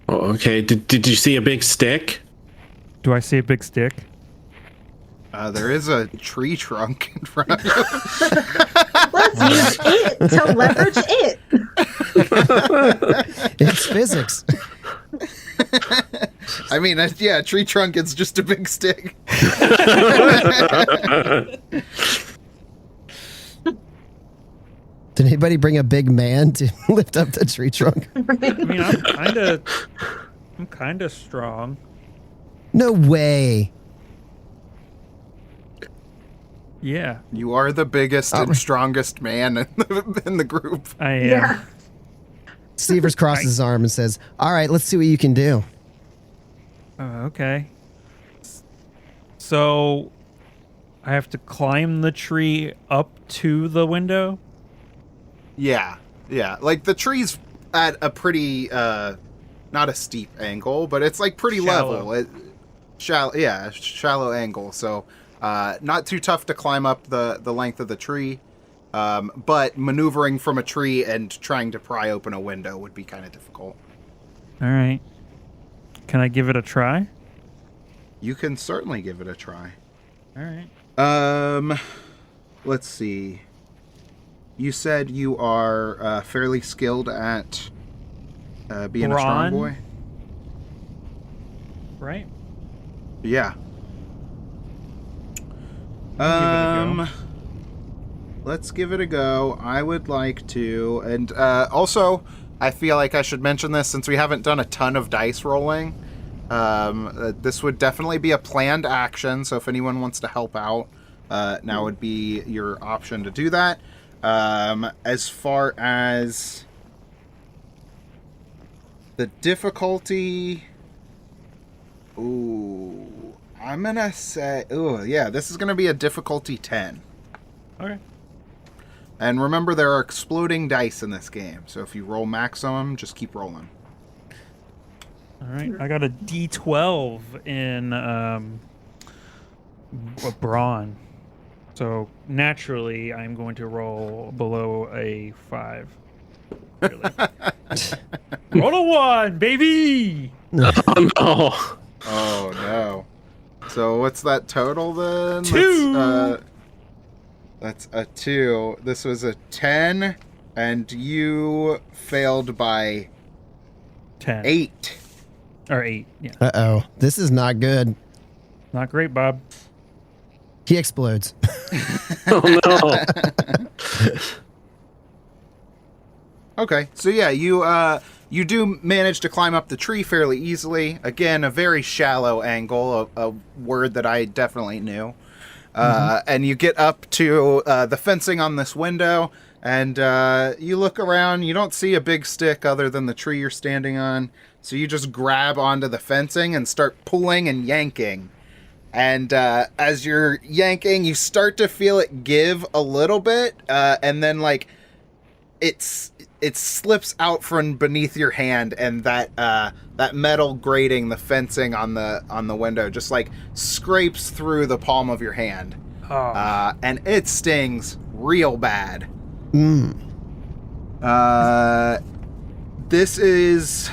Speaker 2: Oh, okay. Did you see a big stick?
Speaker 5: Do I see a big stick?
Speaker 1: There is a tree trunk in front of you.
Speaker 3: Let's use it to leverage it.
Speaker 4: It's physics.
Speaker 1: I mean, yeah, tree trunk is just a big stick.
Speaker 4: Did anybody bring a big man to lift up the tree trunk?
Speaker 5: I mean, I'm kind of strong.
Speaker 4: No way.
Speaker 5: Yeah.
Speaker 1: You are the biggest and strongest man in the group.
Speaker 5: I am.
Speaker 3: Yeah.
Speaker 4: Stevers crosses his arm and says, all right, let's see what you can do.
Speaker 5: Okay. So I have to climb the tree up to the window?
Speaker 1: Yeah. Like the tree's at a pretty, not a steep angle, but it's like pretty level. Shallow angle. So not too tough to climb up the length of the tree. But maneuvering from a tree and trying to pry open a window would be kind of difficult.
Speaker 5: All right. Can I give it a try?
Speaker 1: You can certainly give it a try.
Speaker 5: All right.
Speaker 1: Let's see. You said you are fairly skilled at being a strong boy?
Speaker 5: Right?
Speaker 1: Yeah. Let's give it a go. I would like to, and also, I feel like I should mention this since we haven't done a ton of dice rolling. This would definitely be a planned action, so if anyone wants to help out, now would be your option to do that. As far as the difficulty, I'm gonna say, this is gonna be a difficulty 10.
Speaker 5: Okay.
Speaker 1: And remember, there are exploding dice in this game, so if you roll maximum, just keep rolling.
Speaker 5: All right. I got a D12 in a brawn. So naturally, I'm going to roll below a 5. Really. Roll a 1, baby!
Speaker 2: Oh, no.
Speaker 1: Oh, no. So what's that total then?
Speaker 5: 2!
Speaker 1: That's a 2. This was a 10, and you failed by
Speaker 5: 10.
Speaker 1: 8.
Speaker 5: Or 8, yeah.
Speaker 4: Uh-oh. This is not good.
Speaker 5: Not great, Bob.
Speaker 4: He explodes.
Speaker 2: Oh, no.
Speaker 1: Okay, so yeah, you do manage to climb up the tree fairly easily. Again, a very shallow angle, a word that I definitely knew. And you get up to the fencing on this window, and you look around. You don't see a big stick other than the tree you're standing on, so you just grab onto the fencing and start pulling and yanking. And as you're yanking, you start to feel it give a little bit, and then like it slips out from beneath your hand, and that metal grating, the fencing on the window, just like scrapes through the palm of your hand, and it stings real bad. This is,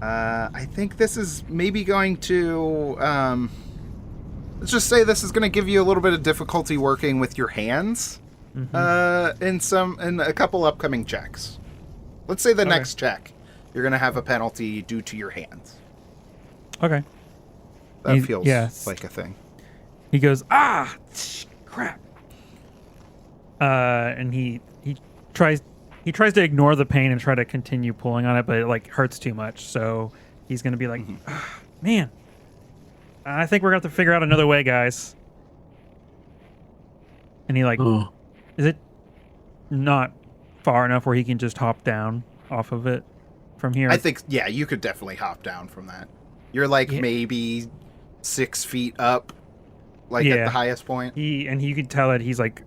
Speaker 1: I think this is maybe going to. Let's just say this is going to give you a little bit of difficulty working with your hands in a couple upcoming checks. Let's say the next check, you're going to have a penalty due to your hands.
Speaker 5: Okay.
Speaker 1: That feels like a thing.
Speaker 5: He goes, crap. And he tries to ignore the pain and try to continue pulling on it, but it like hurts too much. So he's going to be like, man, I think we're going to have to figure out another way, guys. And he like, is it not far enough where he can just hop down off of it from here?
Speaker 1: I think, yeah, you could definitely hop down from that. You're like maybe 6 feet up, at the highest point.
Speaker 5: You could tell that he's like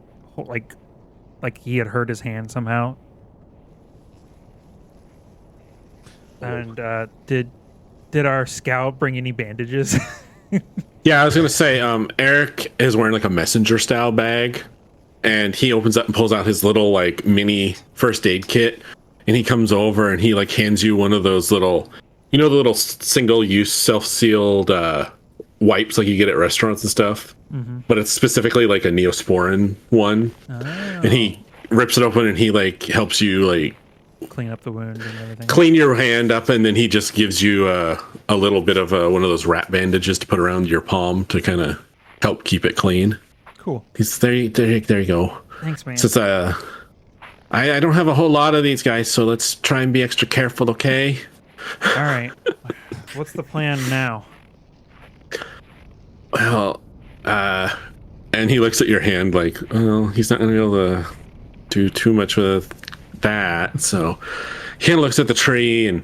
Speaker 5: he had hurt his hand somehow. And did our scout bring any bandages?
Speaker 2: Yeah, I was gonna say, Eric is wearing like a messenger style bag, and he opens up and pulls out his little like mini first aid kit, and he comes over and he like hands you one of those little, the little single use self sealed wipes like you get at restaurants and stuff, but it's specifically like a Neosporin one, and he rips it open and he like helps you like
Speaker 5: clean up the wound and everything.
Speaker 2: Clean your hand up, and then he just gives you a little bit of one of those wrap bandages to put around your palm to kind of help keep it clean.
Speaker 5: Cool.
Speaker 2: He's there you go.
Speaker 5: Thanks, man.
Speaker 2: Since I don't have a whole lot of these guys, so let's try and be extra careful, okay?
Speaker 5: All right. What's the plan now?
Speaker 2: Well, and he looks at your hand like, oh, he's not gonna be able to do too much with that. So he kind of looks at the tree and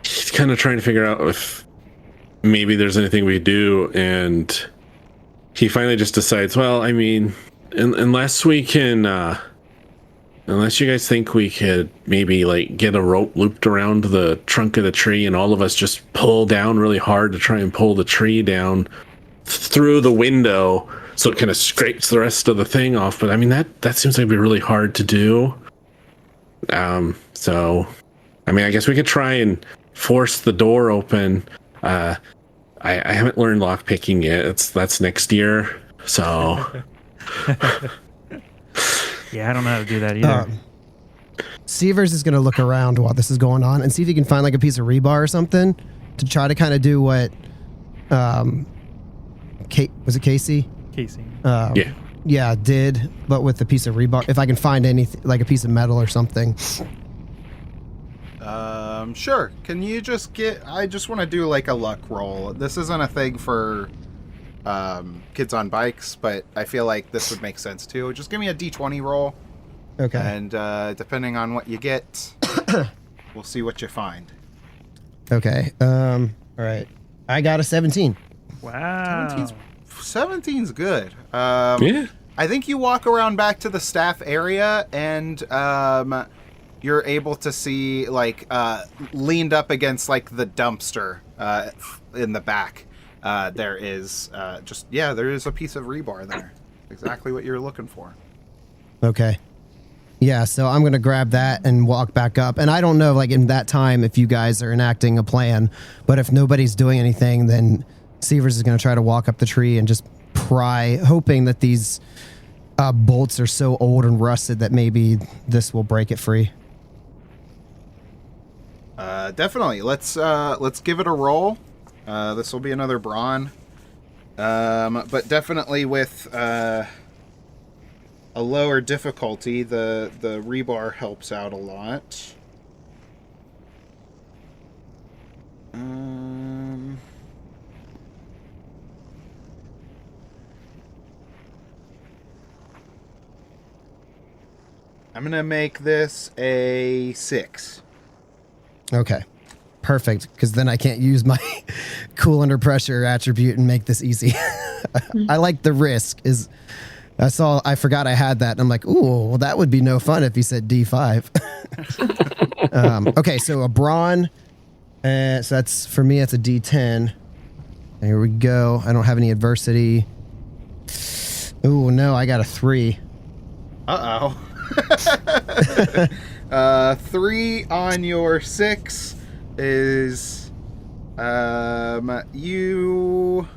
Speaker 2: he's kind of trying to figure out if maybe there's anything we do, and he finally just decides, well, I mean, unless we can unless you guys think we could maybe like get a rope looped around the trunk of the tree and all of us just pull down really hard to try and pull the tree down through the window so it kind of scrapes the rest of the thing off. But I mean, that seems like it'd be really hard to do. So, I mean, I guess we could try and force the door open. I haven't learned lock picking yet. That's next year. So,
Speaker 5: yeah, I don't know how to do that either.
Speaker 4: Severs is going to look around while this is going on and see if he can find like a piece of rebar or something to try to kind of do what, was it Casey?
Speaker 5: Casey.
Speaker 4: Yeah, did, but with a piece of rebar. If I can find anything, like a piece of metal or something.
Speaker 1: Sure. Can you just I just want to do like a luck roll. This isn't a thing for kids on bikes, but I feel like this would make sense too. Just give me a D20 roll.
Speaker 4: Okay.
Speaker 1: And depending on what you get, we'll see what you find.
Speaker 4: Okay. All right. I got a 17.
Speaker 5: Wow.
Speaker 1: 17's good.
Speaker 2: yeah.
Speaker 1: I think you walk around back to the staff area, and you're able to see like leaned up against like the dumpster in the back. There is there is a piece of rebar there. Exactly what you're looking for.
Speaker 4: Okay. Yeah, so I'm going to grab that and walk back up. And I don't know, like, in that time, if you guys are enacting a plan, but if nobody's doing anything, then Severs is going to try to walk up the tree and just pry, hoping that these bolts are so old and rusted that maybe this will break it free.
Speaker 1: Definitely. Let's give it a roll. This will be another brawn. But definitely with a lower difficulty, the rebar helps out a lot. I'm gonna make this a 6.
Speaker 4: Okay. perfect, because then I can't use my cool under pressure attribute and make this easy. I like the risk. I forgot I had that, and I'm like, ooh, well, that would be no fun if he said D5. Okay, so a brawn. So that's, for me, it's a D10. Here we go. I don't have any adversity. Ooh, no, I got a 3.
Speaker 1: Uh-oh. 3 on your 6 is you.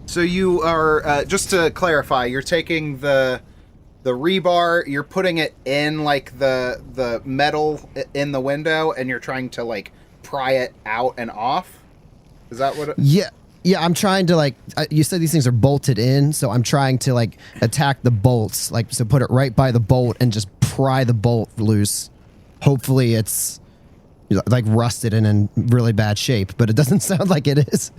Speaker 1: So you are just to clarify, you're taking the rebar, you're putting it in like the metal in the window, and you're trying to like pry it out and off. Is that what?
Speaker 4: Yeah. I'm trying to you said these things are bolted in, so I'm trying to like attack the bolts, so put it right by the bolt and just pry the bolt loose. Hopefully it's like rusted and in really bad shape, but it doesn't sound like it is.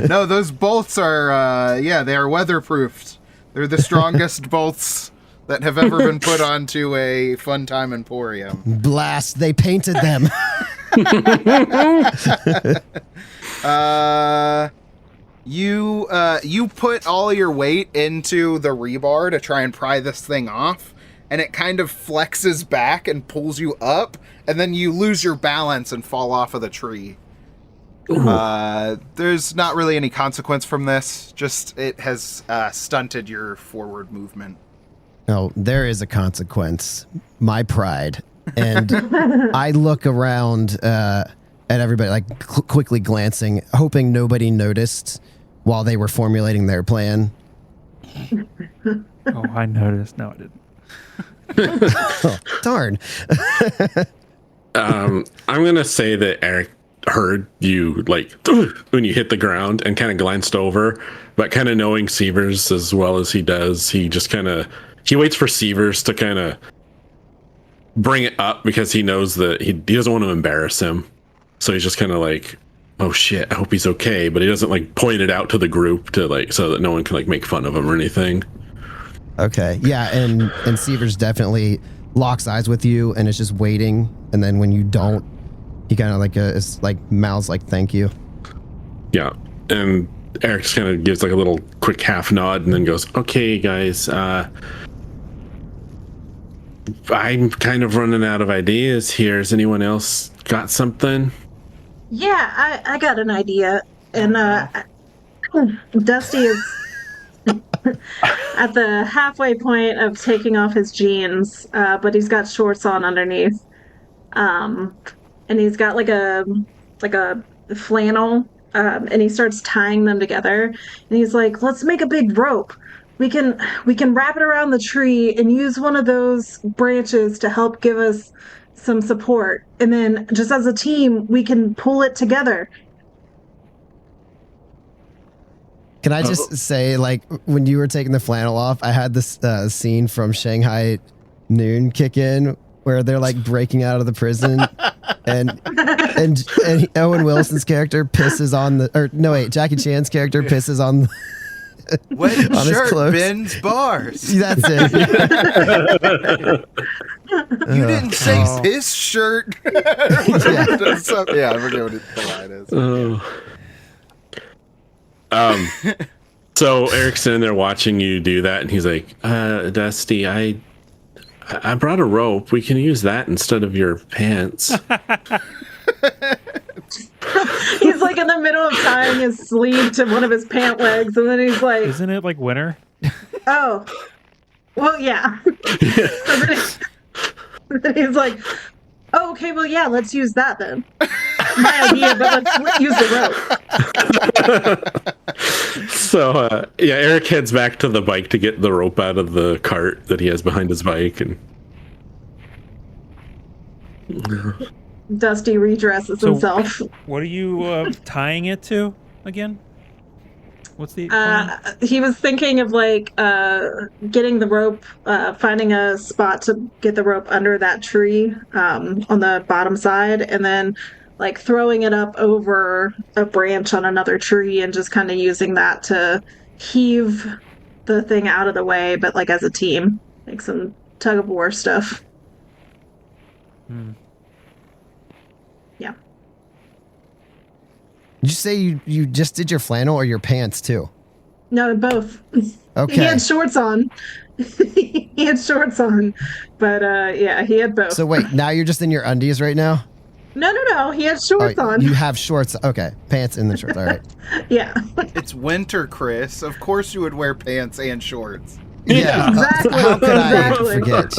Speaker 1: No, those bolts are, they are weatherproofed. They're the strongest bolts that have ever been put onto a Fun Time Emporium.
Speaker 4: Blast, they painted them.
Speaker 1: You put all your weight into the rebar to try and pry this thing off, and it kind of flexes back and pulls you up, and then you lose your balance and fall off of the tree. There's not really any consequence from this, just it has stunted your forward movement.
Speaker 4: Oh, there is a consequence. My pride. And I look around at everybody, quickly glancing, hoping nobody noticed while they were formulating their plan.
Speaker 5: Oh, I noticed. No, I didn't.
Speaker 4: Oh, darn.
Speaker 2: I'm going to say that Eric heard you when you hit the ground and kind of glanced over, but kind of knowing Sievers as well as he does, he just he waits for Sievers to kind of bring it up, because he knows that he doesn't want to embarrass him. So he's just kind of like, oh shit, I hope he's okay. But he doesn't point it out to the group to so that no one can make fun of him or anything.
Speaker 4: Okay. Yeah. And Sievers definitely locks eyes with you and is just waiting. And then when you don't, he kind of is mouths thank you.
Speaker 2: Yeah. And Eric just kind of gives a little quick half nod and then goes, okay, guys, I'm kind of running out of ideas here. Has anyone else got something?
Speaker 3: Yeah, I got an idea. And Dusty is at the halfway point of taking off his jeans, but he's got shorts on underneath. And he's got a flannel, and he starts tying them together. And he's like, let's make a big rope. We can wrap it around the tree and use one of those branches to help give us some support. And then just as a team, we can pull it together.
Speaker 4: Can I just say, when you were taking the flannel off, I had this scene from Shanghai Noon kick in where they're breaking out of the prison and Owen Wilson's character pisses on Jackie Chan's character pisses on
Speaker 1: Wet
Speaker 4: on his
Speaker 1: shirt
Speaker 4: clothes.
Speaker 1: bends bars.
Speaker 4: That's it.
Speaker 1: You didn't say his shirt. Yeah, I forget what the line is.
Speaker 2: So Eric's sitting there watching you do that, and he's like, Dusty, I brought a rope. We can use that instead of your pants.
Speaker 3: He's in the middle of tying hhis sleeve to one of his pant legs, and then he's like,
Speaker 5: isn't it winter?
Speaker 3: oh, well, yeah. Then he's like, oh, okay, well, yeah, let's use that then. My idea, but let's use the rope.
Speaker 2: So, Eric heads back to the bike to get the rope out of the cart that he has behind his bike. And
Speaker 3: Dusty redresses himself.
Speaker 5: What are you tying it to again? What's the plan?
Speaker 3: He was thinking of getting the rope, finding a spot to get the rope under that tree on the bottom side, and then throwing it up over a branch on another tree and just kind of using that to heave the thing out of the way, but as a team, some tug of war stuff. Yeah.
Speaker 4: Did you say you just did your flannel or your pants too?
Speaker 3: No, both.
Speaker 4: Okay.
Speaker 3: He had shorts on. He had shorts on, but yeah, he had both.
Speaker 4: So wait, now you're just in your undies right now?
Speaker 3: No. He had shorts on.
Speaker 4: You have shorts. Okay, pants and the shorts. All right.
Speaker 3: Yeah.
Speaker 1: It's winter, Chris. Of course you would wear pants and shorts.
Speaker 4: Yeah.
Speaker 3: Exactly.
Speaker 4: How could I
Speaker 3: Exactly.
Speaker 4: forget?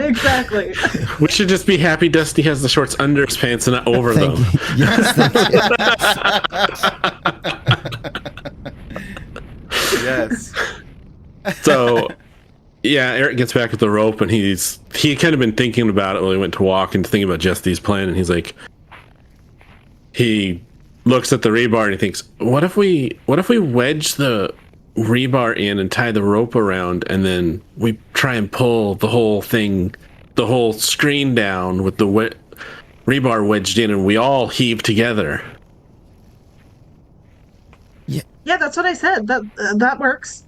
Speaker 3: Exactly.
Speaker 2: We should just be happy Dusty has the shorts under his pants and not over
Speaker 4: Thank
Speaker 2: them.
Speaker 4: you. Yes, thank you.
Speaker 1: Yes.
Speaker 2: So, yeah, Eric gets back with the rope, and he kind of been thinking about it while he went to walk and thinking about Dusty's plan, and he's like, he looks at the rebar and he thinks, what if we wedge the rebar in and tie the rope around, and then we try and pull the whole thing, the whole screen down with the rebar wedged in, and we all heave together.
Speaker 3: Yeah, that's what I said. That works.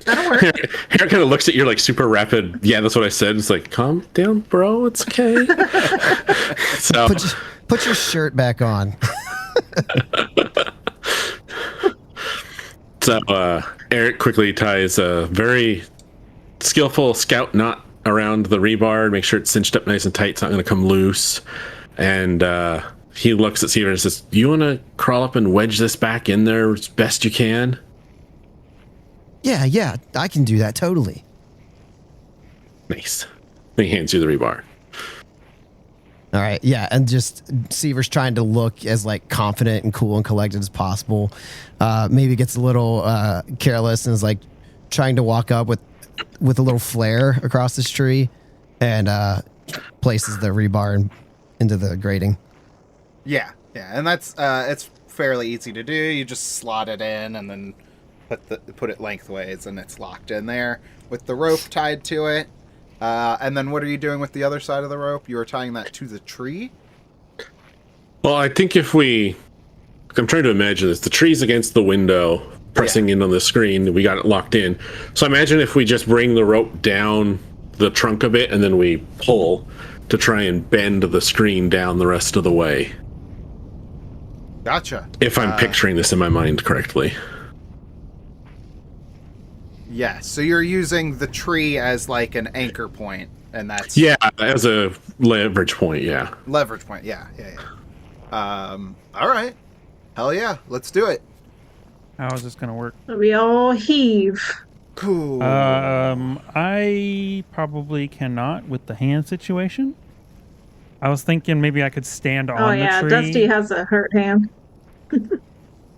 Speaker 3: That'll work.
Speaker 2: Eric kind of looks at you like super rapid. Yeah, that's what I said. It's like, calm down, bro. It's okay. So
Speaker 4: Put your shirt back on.
Speaker 2: So Eric quickly ties a very skillful scout knot around the rebar, make sure it's cinched up nice and tight. It's not going to come loose. And he looks at Seaver and says, you want to crawl up and wedge this back in there as best you can?
Speaker 4: Yeah, I can do that totally.
Speaker 2: Nice. Then he hands you the rebar.
Speaker 4: All right, yeah, and just Seaver's trying to look as like confident and cool and collected as possible. Maybe gets a little careless and is like trying to walk up with a little flare across this tree, and places the rebar into the grating.
Speaker 1: Yeah, and that's it's fairly easy to do. You just slot it in and then put it lengthways, and it's locked in there with the rope tied to it. And then what are you doing with the other side of the rope? You are tying that to the tree?
Speaker 2: Well, I think I'm trying to imagine this. The tree's against the window, pressing in on the screen. We got it locked in. So imagine if we just bring the rope down the trunk a bit and then we pull to try and bend the screen down the rest of the way.
Speaker 1: Gotcha.
Speaker 2: If I'm picturing this in my mind correctly.
Speaker 1: Yeah, so you're using the tree as like an anchor point, and that's...
Speaker 2: Yeah, as a leverage point, yeah.
Speaker 1: Leverage point, yeah. All right. Hell yeah, let's do it.
Speaker 5: How is this going to work?
Speaker 3: We all heave.
Speaker 1: Cool.
Speaker 5: I probably cannot with the hand situation. I was thinking maybe I could stand on the tree.
Speaker 3: Dusty has a hurt hand.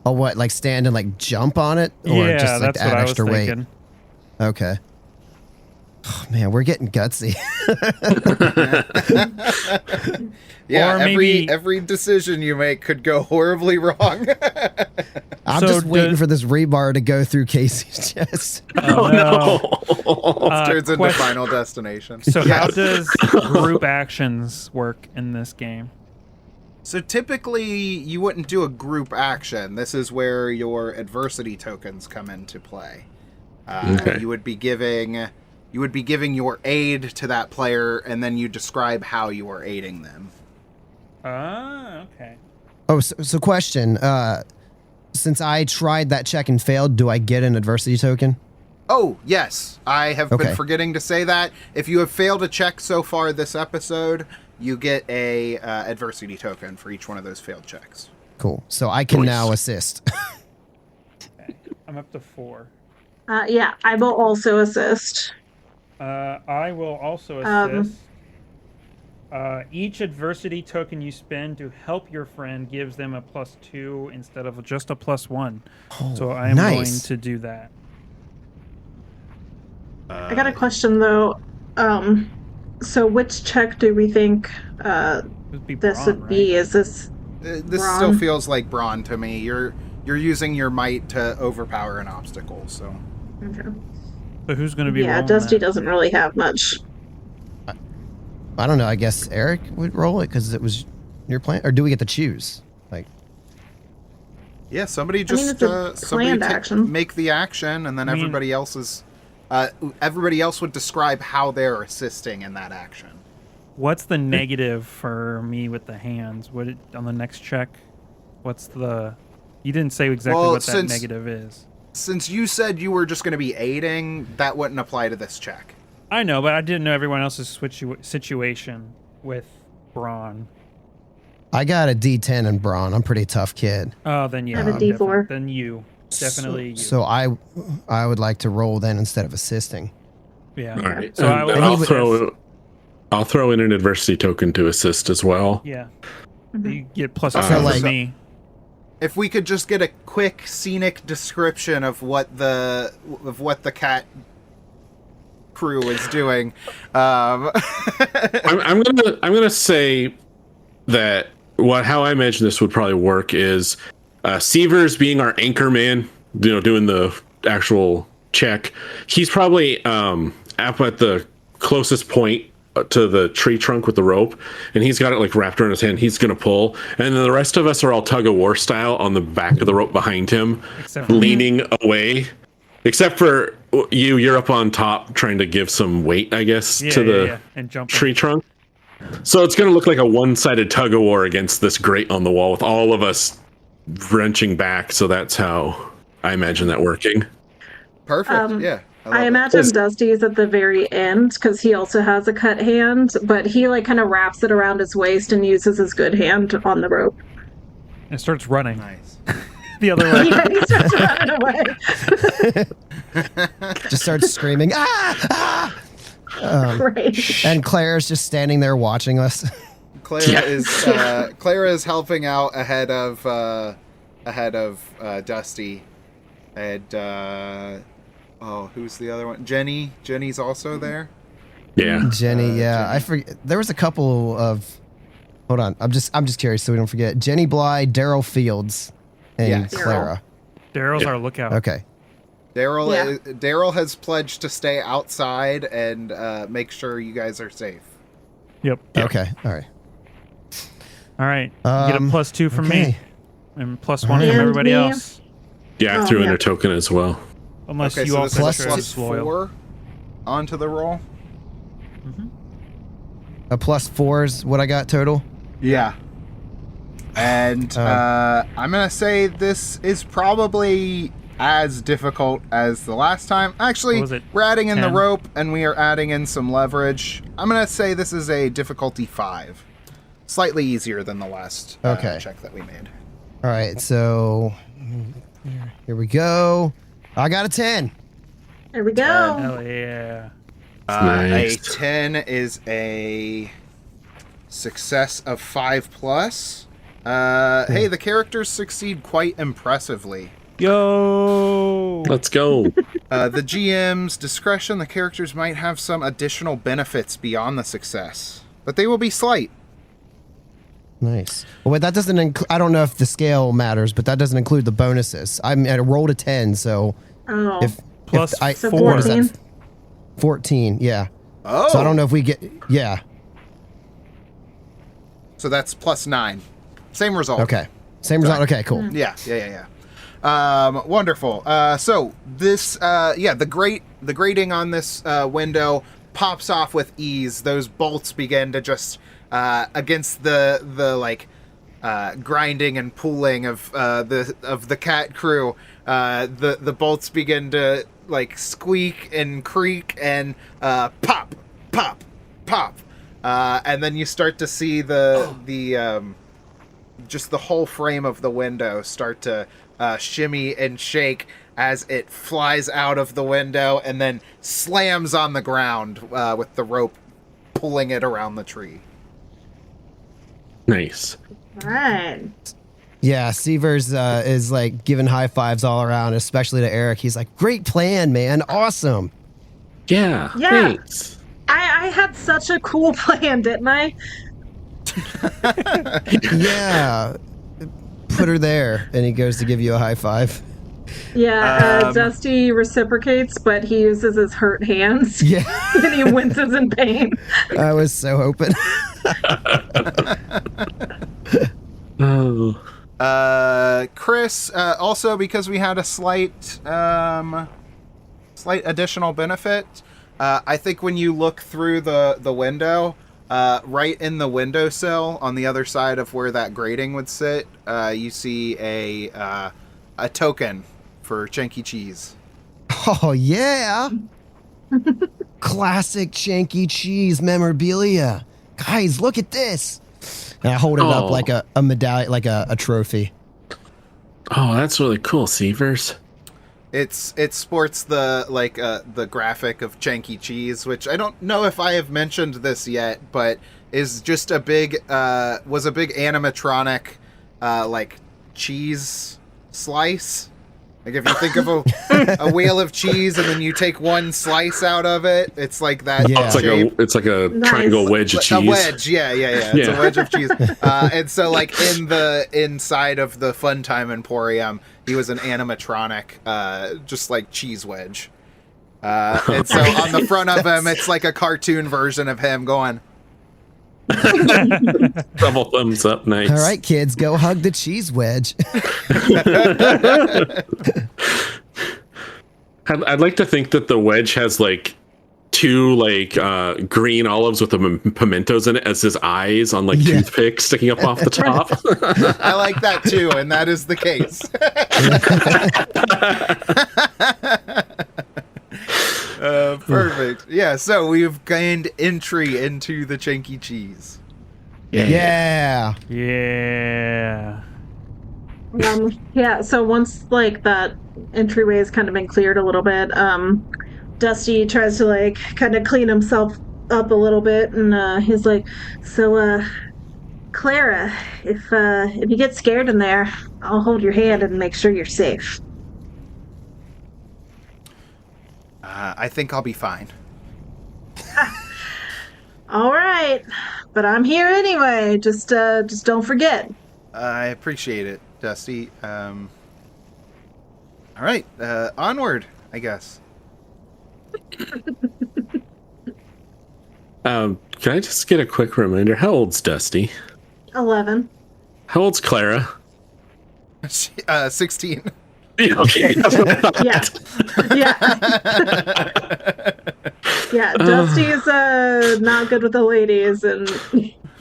Speaker 4: Oh, what? Like stand and like jump on it, or
Speaker 5: Yeah,
Speaker 4: just like
Speaker 5: that's
Speaker 4: add
Speaker 5: what I was
Speaker 4: extra weight?
Speaker 5: thinking.
Speaker 4: Okay. Oh, man, we're getting gutsy.
Speaker 1: Yeah,
Speaker 5: Or maybe-
Speaker 1: every decision you make could go horribly wrong.
Speaker 4: I'm
Speaker 5: So
Speaker 4: just waiting
Speaker 5: does-
Speaker 4: for this rebar to go through Casey's chest.
Speaker 5: Oh, no.
Speaker 1: Turns into
Speaker 5: question-
Speaker 1: Final Destination.
Speaker 5: So how
Speaker 1: Yes.
Speaker 5: does group actions work in this game?
Speaker 1: So typically, you wouldn't do a group action. This is where your adversity tokens come into play.
Speaker 2: Okay.
Speaker 1: You would be giving your aid to that player, and then you describe how you are aiding them.
Speaker 5: Okay.
Speaker 4: Oh, so question. Since I tried that check and failed, do I get an adversity token?
Speaker 1: Oh, yes. I have
Speaker 4: Okay.
Speaker 1: been forgetting to say that. If you have failed a check so far this episode, you get a adversity token for each one of those failed checks.
Speaker 4: Cool. So I can
Speaker 2: Nice.
Speaker 4: now assist.
Speaker 5: Okay. I'm up to 4.
Speaker 3: Yeah, I will also assist.
Speaker 5: I will also
Speaker 3: Um,
Speaker 5: assist. Each adversity token you spend to help your friend gives them a +2 instead of just a +1. So I am going
Speaker 4: nice.
Speaker 5: to do that.
Speaker 3: I got a question though. So which check do we think
Speaker 5: It would be
Speaker 3: this
Speaker 5: brawn,
Speaker 3: would be?
Speaker 5: right?
Speaker 3: Is this
Speaker 1: This
Speaker 3: Brawn?
Speaker 1: still feels like brawn to me. You're using your might to overpower an obstacle, so...
Speaker 3: okay.
Speaker 5: So who's going to be
Speaker 3: Yeah,
Speaker 5: rolling
Speaker 3: Dusty
Speaker 5: that?
Speaker 3: doesn't really have much.
Speaker 4: I don't know. I guess Eric would roll it because it was your plan. Or do we get to choose? Like,
Speaker 1: Yeah, somebody
Speaker 3: mean,
Speaker 1: just
Speaker 3: it's a planned action.
Speaker 1: make the action, and then
Speaker 5: I mean-
Speaker 1: everybody else would describe how they're assisting in that action.
Speaker 5: What's the negative for me with the hands? On the next check? What's the? You didn't say exactly what that negative is.
Speaker 1: Since you said you were just going to be aiding, that wouldn't apply to this check.
Speaker 5: I know, but I didn't know everyone else's situation with Braun.
Speaker 4: I got a D10 in Braun. I'm a pretty tough kid.
Speaker 5: Oh, then yeah.
Speaker 3: I have a D4.
Speaker 5: Then you. Definitely you.
Speaker 4: So I would like to roll then instead of assisting.
Speaker 5: Yeah.
Speaker 2: All right.
Speaker 5: So
Speaker 2: I'll throw in an adversity token to assist as well.
Speaker 5: Yeah.
Speaker 3: Mhm.
Speaker 5: You get plus
Speaker 2: So,
Speaker 5: one
Speaker 4: like-
Speaker 5: for me.
Speaker 1: If we could just get a quick scenic description of what the cat crew is doing.
Speaker 2: I'm gonna say that how I imagine this would probably work is Seavers being our anchor man, doing the actual check. He's probably up at the closest point to the tree trunk with the rope, and he's got it like wrapped around his hand. He's gonna pull, and then the rest of us are all tug of war style on the back of the rope behind him,
Speaker 5: Except for
Speaker 2: leaning away. Except for you're up on top trying to give some weight, I guess, to the
Speaker 5: and jump
Speaker 2: tree trunk. So it's going to look like a one-sided tug of war against this grate on the wall with all of us wrenching back. So that's how I imagine that working.
Speaker 1: Perfect. Yeah.
Speaker 3: I imagine Dusty's at the very end because he also has a cut hand, but he like kind of wraps it around his waist and uses his good hand on the rope.
Speaker 5: and starts running
Speaker 1: Nice.
Speaker 5: the other way.
Speaker 3: Yeah, he starts running away.
Speaker 4: Just starts screaming, ah!
Speaker 3: Great.
Speaker 4: And Claire's just standing there watching us.
Speaker 1: Clara is helping out ahead of Dusty, and who's the other one? Jenny's also there.
Speaker 2: Yeah.
Speaker 4: Jenny, yeah.
Speaker 1: Jenny.
Speaker 4: I forget. There was a couple of. Hold on. I'm just curious so we don't forget. Jenny Bly, Daryl Fields, and
Speaker 1: Yes.
Speaker 4: Clara.
Speaker 5: Daryl's our lookout.
Speaker 4: Okay.
Speaker 1: Daryl has pledged to stay outside and make sure you guys are safe.
Speaker 5: Yep.
Speaker 4: Okay. All right.
Speaker 5: All right. You get a +2 from me,
Speaker 4: okay.
Speaker 5: and +1 from
Speaker 3: And
Speaker 5: everybody
Speaker 3: me.
Speaker 5: else.
Speaker 2: Yeah, I
Speaker 3: Oh,
Speaker 2: through in
Speaker 3: yeah.
Speaker 2: a token as well.
Speaker 5: Unless
Speaker 1: Okay,
Speaker 5: you
Speaker 1: so
Speaker 5: also
Speaker 1: this
Speaker 4: plus
Speaker 1: is
Speaker 5: chose
Speaker 1: plus
Speaker 5: loyal.
Speaker 1: 4 onto the roll.
Speaker 4: A +4 is what I got total.
Speaker 1: Yeah. And I'm going to say this is probably as difficult as the last time. Actually,
Speaker 5: What was it,
Speaker 1: we're adding in the
Speaker 5: 10?
Speaker 1: rope and we are adding in some leverage. I'm going to say this is a difficulty 5. Slightly easier than the last
Speaker 4: Okay.
Speaker 1: check that we made.
Speaker 4: All right. So here we go. I got a 10.
Speaker 3: There we go.
Speaker 5: Hell yeah.
Speaker 2: Nice.
Speaker 1: A 10 is a success of 5+. Hey, the characters succeed quite impressively.
Speaker 5: Yo.
Speaker 2: Let's go.
Speaker 1: The GM's discretion, the characters might have some additional benefits beyond the success, but they will be slight.
Speaker 4: Nice. Well, wait, that doesn't include. I don't know if the scale matters, but that doesn't include the bonuses. I rolled a 10, so
Speaker 3: Oh.
Speaker 4: if
Speaker 5: Plus
Speaker 4: if I
Speaker 3: So
Speaker 5: four.
Speaker 4: what is that?
Speaker 3: 14?
Speaker 4: 14. Yeah.
Speaker 1: Oh,
Speaker 4: So I don't know if we get. Yeah.
Speaker 1: So that's +9. Same result.
Speaker 4: Okay. Same result. Okay. Cool.
Speaker 1: Yeah. Wonderful. So this, the grating on this window pops off with ease. Those bolts begin to just against the grinding and pulling of the cat crew. The bolts begin to like squeak and creak and pop, pop, pop, and then you start to see the just the whole frame of the window start to shimmy and shake as it flies out of the window and then slams on the ground with the rope pulling it around the tree.
Speaker 2: Nice.
Speaker 3: All right.
Speaker 4: Yeah. Severs is like giving high fives all around, especially to Eric. He's like, "Great plan, man! Awesome."
Speaker 2: Yeah.
Speaker 3: Yeah.
Speaker 2: Thanks.
Speaker 3: I had such a cool plan, didn't I?
Speaker 4: Yeah. Put her there, and he goes to give you a high five.
Speaker 3: Yeah, Dusty reciprocates, but he uses his hurt hands.
Speaker 4: Yeah.
Speaker 3: And he winces in pain.
Speaker 4: I was so hoping.
Speaker 2: Oh.
Speaker 1: Chris, also because we had a slight additional benefit, I think when you look through the window, right in the windowsill on the other side of where that grating would sit, you see a token for Chanky Cheez.
Speaker 4: Oh, yeah. Classic Chanky Cheez memorabilia. Guys, look at this. And I hold it up like a medallion, like a trophy.
Speaker 2: Oh, that's really cool, Seavers.
Speaker 1: It sports the graphic of Chanky Cheez, which I don't know if I have mentioned this yet, but is just a big animatronic cheese slice. Like if you think of a wheel of cheese and then you take one slice out of it, it's like that.
Speaker 4: Yeah.
Speaker 1: shape.
Speaker 2: It's like a
Speaker 3: Nice.
Speaker 2: triangle wedge of cheese.
Speaker 1: A wedge, yeah. It's a
Speaker 2: Yeah.
Speaker 1: wedge of cheese. And so, like in the inside of the Funtime Emporium, he was an animatronic, just like cheese wedge. And so on the front of him, it's like a cartoon version of him going.
Speaker 2: Double thumbs up, nice.
Speaker 4: All right, kids, go hug the cheese wedge.
Speaker 2: I'd like to think that the wedge has like two green olives with the pimentos in it as his eyes on toothpicks sticking up off the top.
Speaker 1: I like that too, and that is the case. Perfect. Yeah, so we've gained entry into the Chanky Cheez.
Speaker 4: Yeah.
Speaker 5: Yeah.
Speaker 3: Yeah, so once that entryway has kind of been cleared a little bit, Dusty tries to kind of clean himself up a little bit, and he's like, "So, Clara, if you get scared in there, I'll hold your hand and make sure you're safe."
Speaker 1: I think I'll be fine.
Speaker 3: All right, but I'm here anyway. Just don't forget.
Speaker 1: I appreciate it, Dusty. All right, onward, I guess.
Speaker 2: Can I just get a quick reminder? How old's Dusty?
Speaker 3: 11.
Speaker 2: How old's Clara?
Speaker 1: 16.
Speaker 2: Okay.
Speaker 3: Yeah. Yeah, Dusty's not good with the ladies and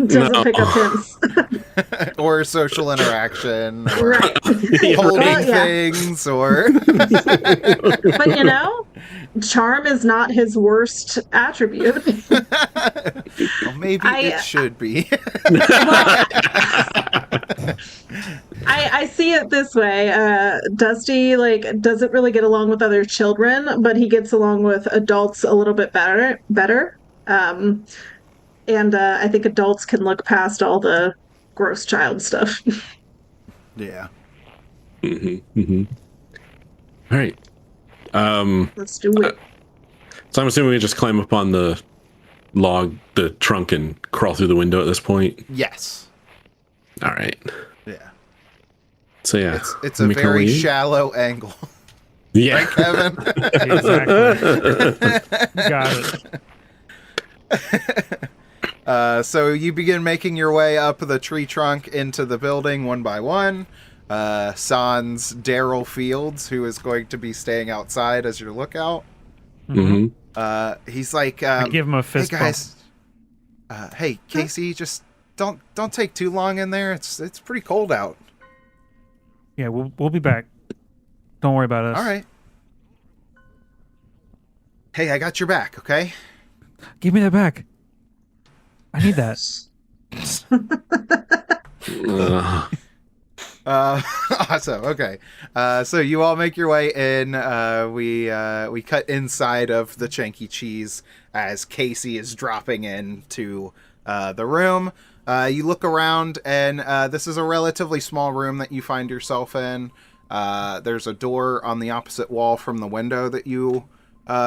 Speaker 3: doesn't pick up hints.
Speaker 1: Or social interaction. Or
Speaker 3: Right.
Speaker 1: holding
Speaker 3: Well, yeah.
Speaker 1: things, or...
Speaker 3: But charm is not his worst attribute.
Speaker 1: Well, maybe it should be.
Speaker 3: I see it this way. Dusty doesn't really get along with other children, but he gets along with adults a little bit better. And I think adults can look past all the gross child stuff.
Speaker 1: Yeah.
Speaker 2: All right.
Speaker 3: Let's do it.
Speaker 2: So I'm assuming we just climb up on the trunk, and crawl through the window at this point.
Speaker 1: Yes.
Speaker 2: All right.
Speaker 1: Yeah.
Speaker 2: So yeah,
Speaker 1: It's a very shallow angle.
Speaker 2: Yeah.
Speaker 1: Right, Kevin?
Speaker 5: Exactly. Got it.
Speaker 1: So you begin making your way up the tree trunk into the building one by one. Sans Daryl Fields, who is going to be staying outside as your lookout.
Speaker 2: Mm-hmm.
Speaker 1: He's like,
Speaker 5: I give him a fist
Speaker 1: hey guys, hey Casey, just don't take too long in there. It's pretty cold out.
Speaker 5: Yeah, we'll be back. Don't worry about us.
Speaker 1: All right. Hey, I got your back. Okay.
Speaker 5: Give me that back. I need that.
Speaker 1: Awesome. Okay. So you all make your way in. We cut inside of the Chanky Cheez as Casey is dropping into the room. You look around, and this is a relatively small room that you find yourself in. There's a door on the opposite wall from the window that you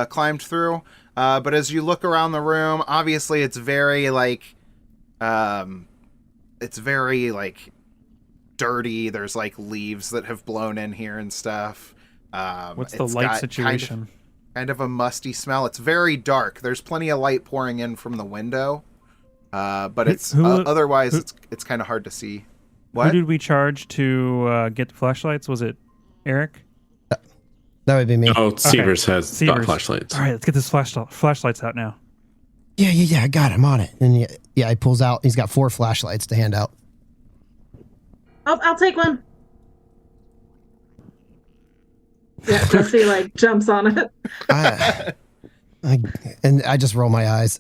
Speaker 1: climbed through. But as you look around the room, obviously it's very dirty. There's leaves that have blown in here and stuff.
Speaker 5: What's the
Speaker 1: it's
Speaker 5: light
Speaker 1: got
Speaker 5: situation?
Speaker 1: Kind of a musty smell. It's very dark. There's plenty of light pouring in from the window. But it's otherwise it's kind of hard to see. What?
Speaker 5: Who did we charge to get the flashlights? Was it Eric?
Speaker 4: That would be me.
Speaker 2: Oh, Severs has
Speaker 5: Severs.
Speaker 2: flashlights.
Speaker 5: All right, let's get this flashlights out now.
Speaker 4: Yeah, I got it. I'm on it. And he pulls out. He's got 4 flashlights to hand out.
Speaker 3: I'll take one. Yeah, Dusty like jumps on it.
Speaker 4: And I just roll my eyes.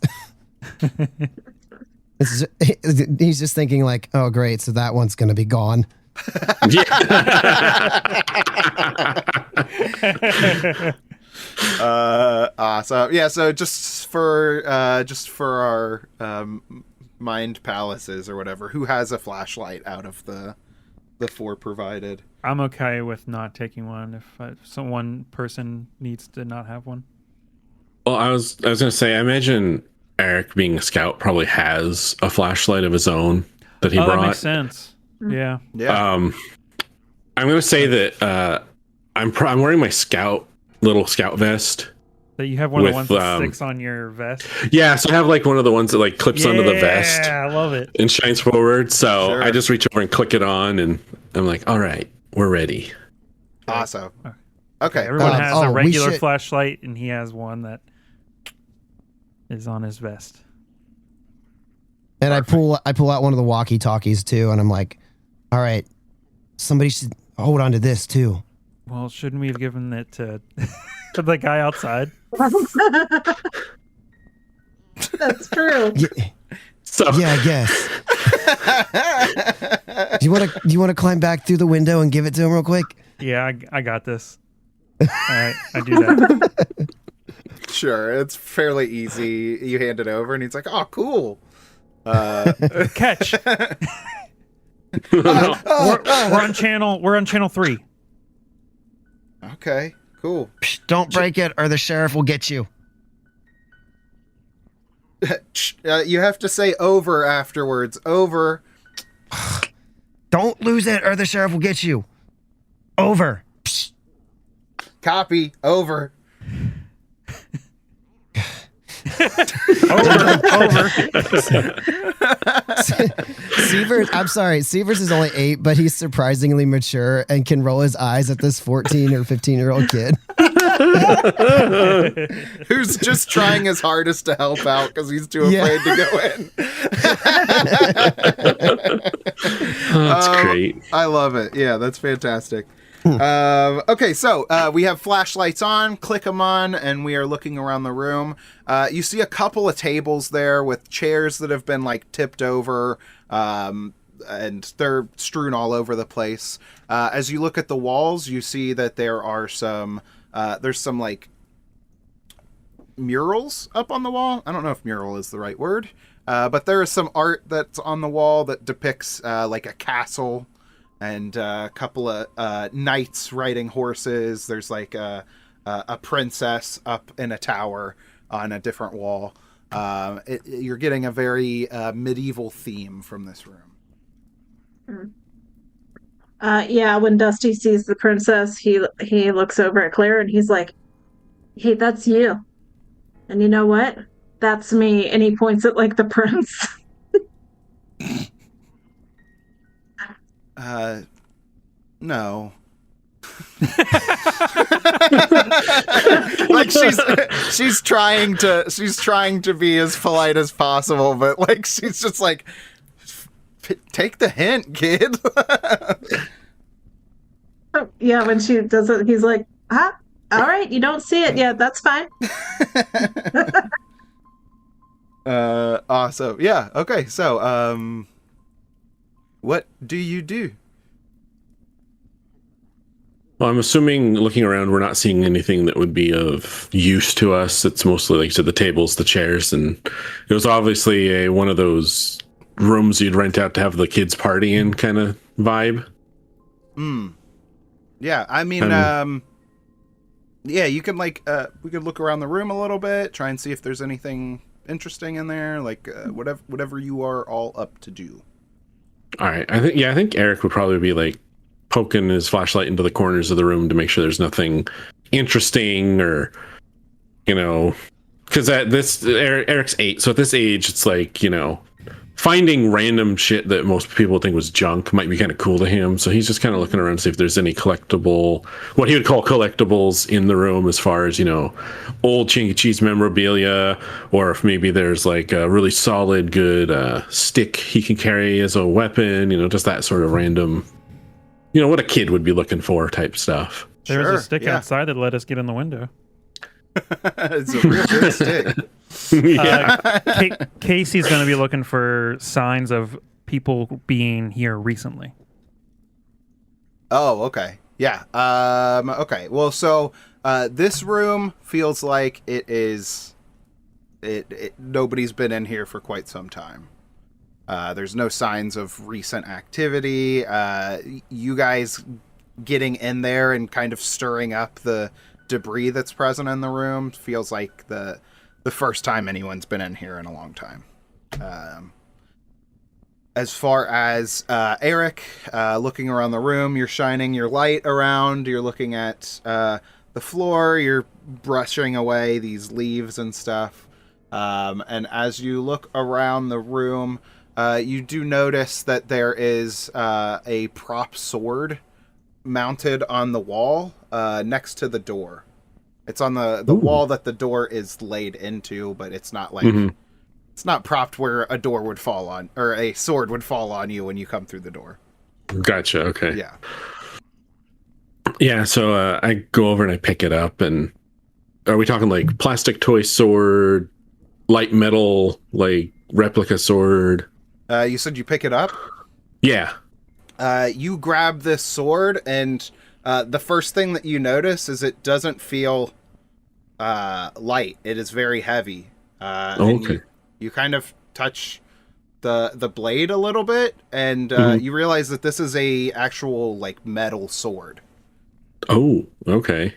Speaker 4: He's just thinking like, oh great, so that one's gonna be gone.
Speaker 1: Awesome. Yeah, so just for our mind palaces or whatever, who has a flashlight out of the 4 provided?
Speaker 5: I'm okay with not taking one if one person needs to not have one.
Speaker 2: Well, I was gonna say, I imagine Eric, being a scout, probably has a flashlight of his own that he brought.
Speaker 5: That makes sense. Yeah.
Speaker 1: Yeah.
Speaker 2: I'm gonna say that I'm wearing my little scout vest.
Speaker 5: That you have one of the ones that sticks on your vest.
Speaker 2: Yeah, so I have like one of the ones that like clips onto the vest.
Speaker 5: Yeah, I love it.
Speaker 2: And shines forward. So
Speaker 1: Sure.
Speaker 2: I just reach over and click it on, and I'm like, all right, we're ready.
Speaker 1: Awesome. Okay.
Speaker 5: Everyone has a
Speaker 4: we
Speaker 5: regular
Speaker 4: should-
Speaker 5: flashlight, and he has one that is on his vest.
Speaker 4: And I pull out one of the walkie-talkies too, and I'm like, all right, somebody should hold on to this too.
Speaker 5: Well, shouldn't we have given it to the guy outside?
Speaker 3: That's true.
Speaker 2: So
Speaker 4: Yeah, I guess. Do you want to climb back through the window and give it to him real quick?
Speaker 5: Yeah, I got this. All right, I do that.
Speaker 1: Sure, it's fairly easy. You hand it over, and he's like, "Oh, cool."
Speaker 5: Catch. We're on channel 3.
Speaker 1: Okay, cool.
Speaker 4: Psh, don't break it, or the sheriff will get you.
Speaker 1: You have to say over afterwards. Over.
Speaker 4: Don't lose it, or the sheriff will get you. Over. Psh.
Speaker 1: Copy. Over.
Speaker 5: Over.
Speaker 4: Severs is only 8, but he's surprisingly mature and can roll his eyes at this 14 or 15-year-old kid.
Speaker 1: Who's just trying his hardest to help out because he's too afraid to go in.
Speaker 2: that's great.
Speaker 1: I love it. Yeah, that's fantastic. Okay, so we have flashlights on, click them on, and we are looking around the room. You see a couple of tables there with chairs that have been like tipped over, and they're strewn all over the place. As you look at the walls, you see that there are there's some like murals up on the wall. I don't know if mural is the right word, but there is some art that's on the wall that depicts like a castle and a couple of knights riding horses. There's like a princess up in a tower on a different wall. You're getting a very medieval theme from this room.
Speaker 3: Yeah, when Dusty sees the princess, he looks over at Claire and he's like, "Hey, that's you. And you know what? That's me." And he points at like the prince.
Speaker 1: No. Like she's trying to be as polite as possible, but like she's just like, take the hint, kid.
Speaker 3: Yeah, when she does it, he's like, all right, you don't see it yet. That's fine.
Speaker 1: Awesome. Yeah. Okay. So, what do you do?
Speaker 2: Well, I'm assuming looking around, we're not seeing anything that would be of use to us. It's mostly, like you said, the tables, the chairs, and it was obviously one of those rooms you'd rent out to have the kids party in kind of vibe.
Speaker 1: Yeah, I mean, yeah, you can like, we could look around the room a little bit, try and see if there's anything interesting in there, like whatever you are all up to do.
Speaker 2: All right, I think Eric would probably be like poking his flashlight into the corners of the room to make sure there's nothing interesting, or because at this Eric's 8, so at this age it's like finding random shit that most people think was junk might be kind of cool to him. So he's just kind of looking around to see if there's any what he would call collectibles in the room, as far as, old Chanky Cheez memorabilia, or if maybe there's like a really solid, good stick he can carry as a weapon, just that sort of random, what a kid would be looking for type stuff.
Speaker 5: There was a stick outside that let us get in the window.
Speaker 1: It's a real good stick.
Speaker 5: Casey's going to be looking for signs of people being here recently.
Speaker 1: Oh, okay. Yeah. Okay. Well, so this room feels like nobody's been in here for quite some time. There's no signs of recent activity. You guys getting in there and kind of stirring up the debris that's present in the room feels like the first time anyone's been in here in a long time. As far as Eric, looking around the room, you're shining your light around, you're looking at the floor, you're brushing away these leaves and stuff. And as you look around the room, you do notice that there is a prop sword mounted on the wall next to the door. It's on the wall that the door is laid into, but it's not like it's not propped where a door would fall on, or a sword would fall on you when you come through the door.
Speaker 2: Gotcha. Okay.
Speaker 1: Yeah.
Speaker 2: Yeah. So I go over and I pick it up. And are we talking like plastic toy sword, light metal, like replica sword?
Speaker 1: You said you pick it up?
Speaker 2: Yeah.
Speaker 1: You grab this sword, and the first thing that you notice is it doesn't feel light. It is very heavy.
Speaker 2: Okay.
Speaker 1: You kind of touch the blade a little bit, and you realize that this is a actual like metal sword.
Speaker 2: Oh, okay.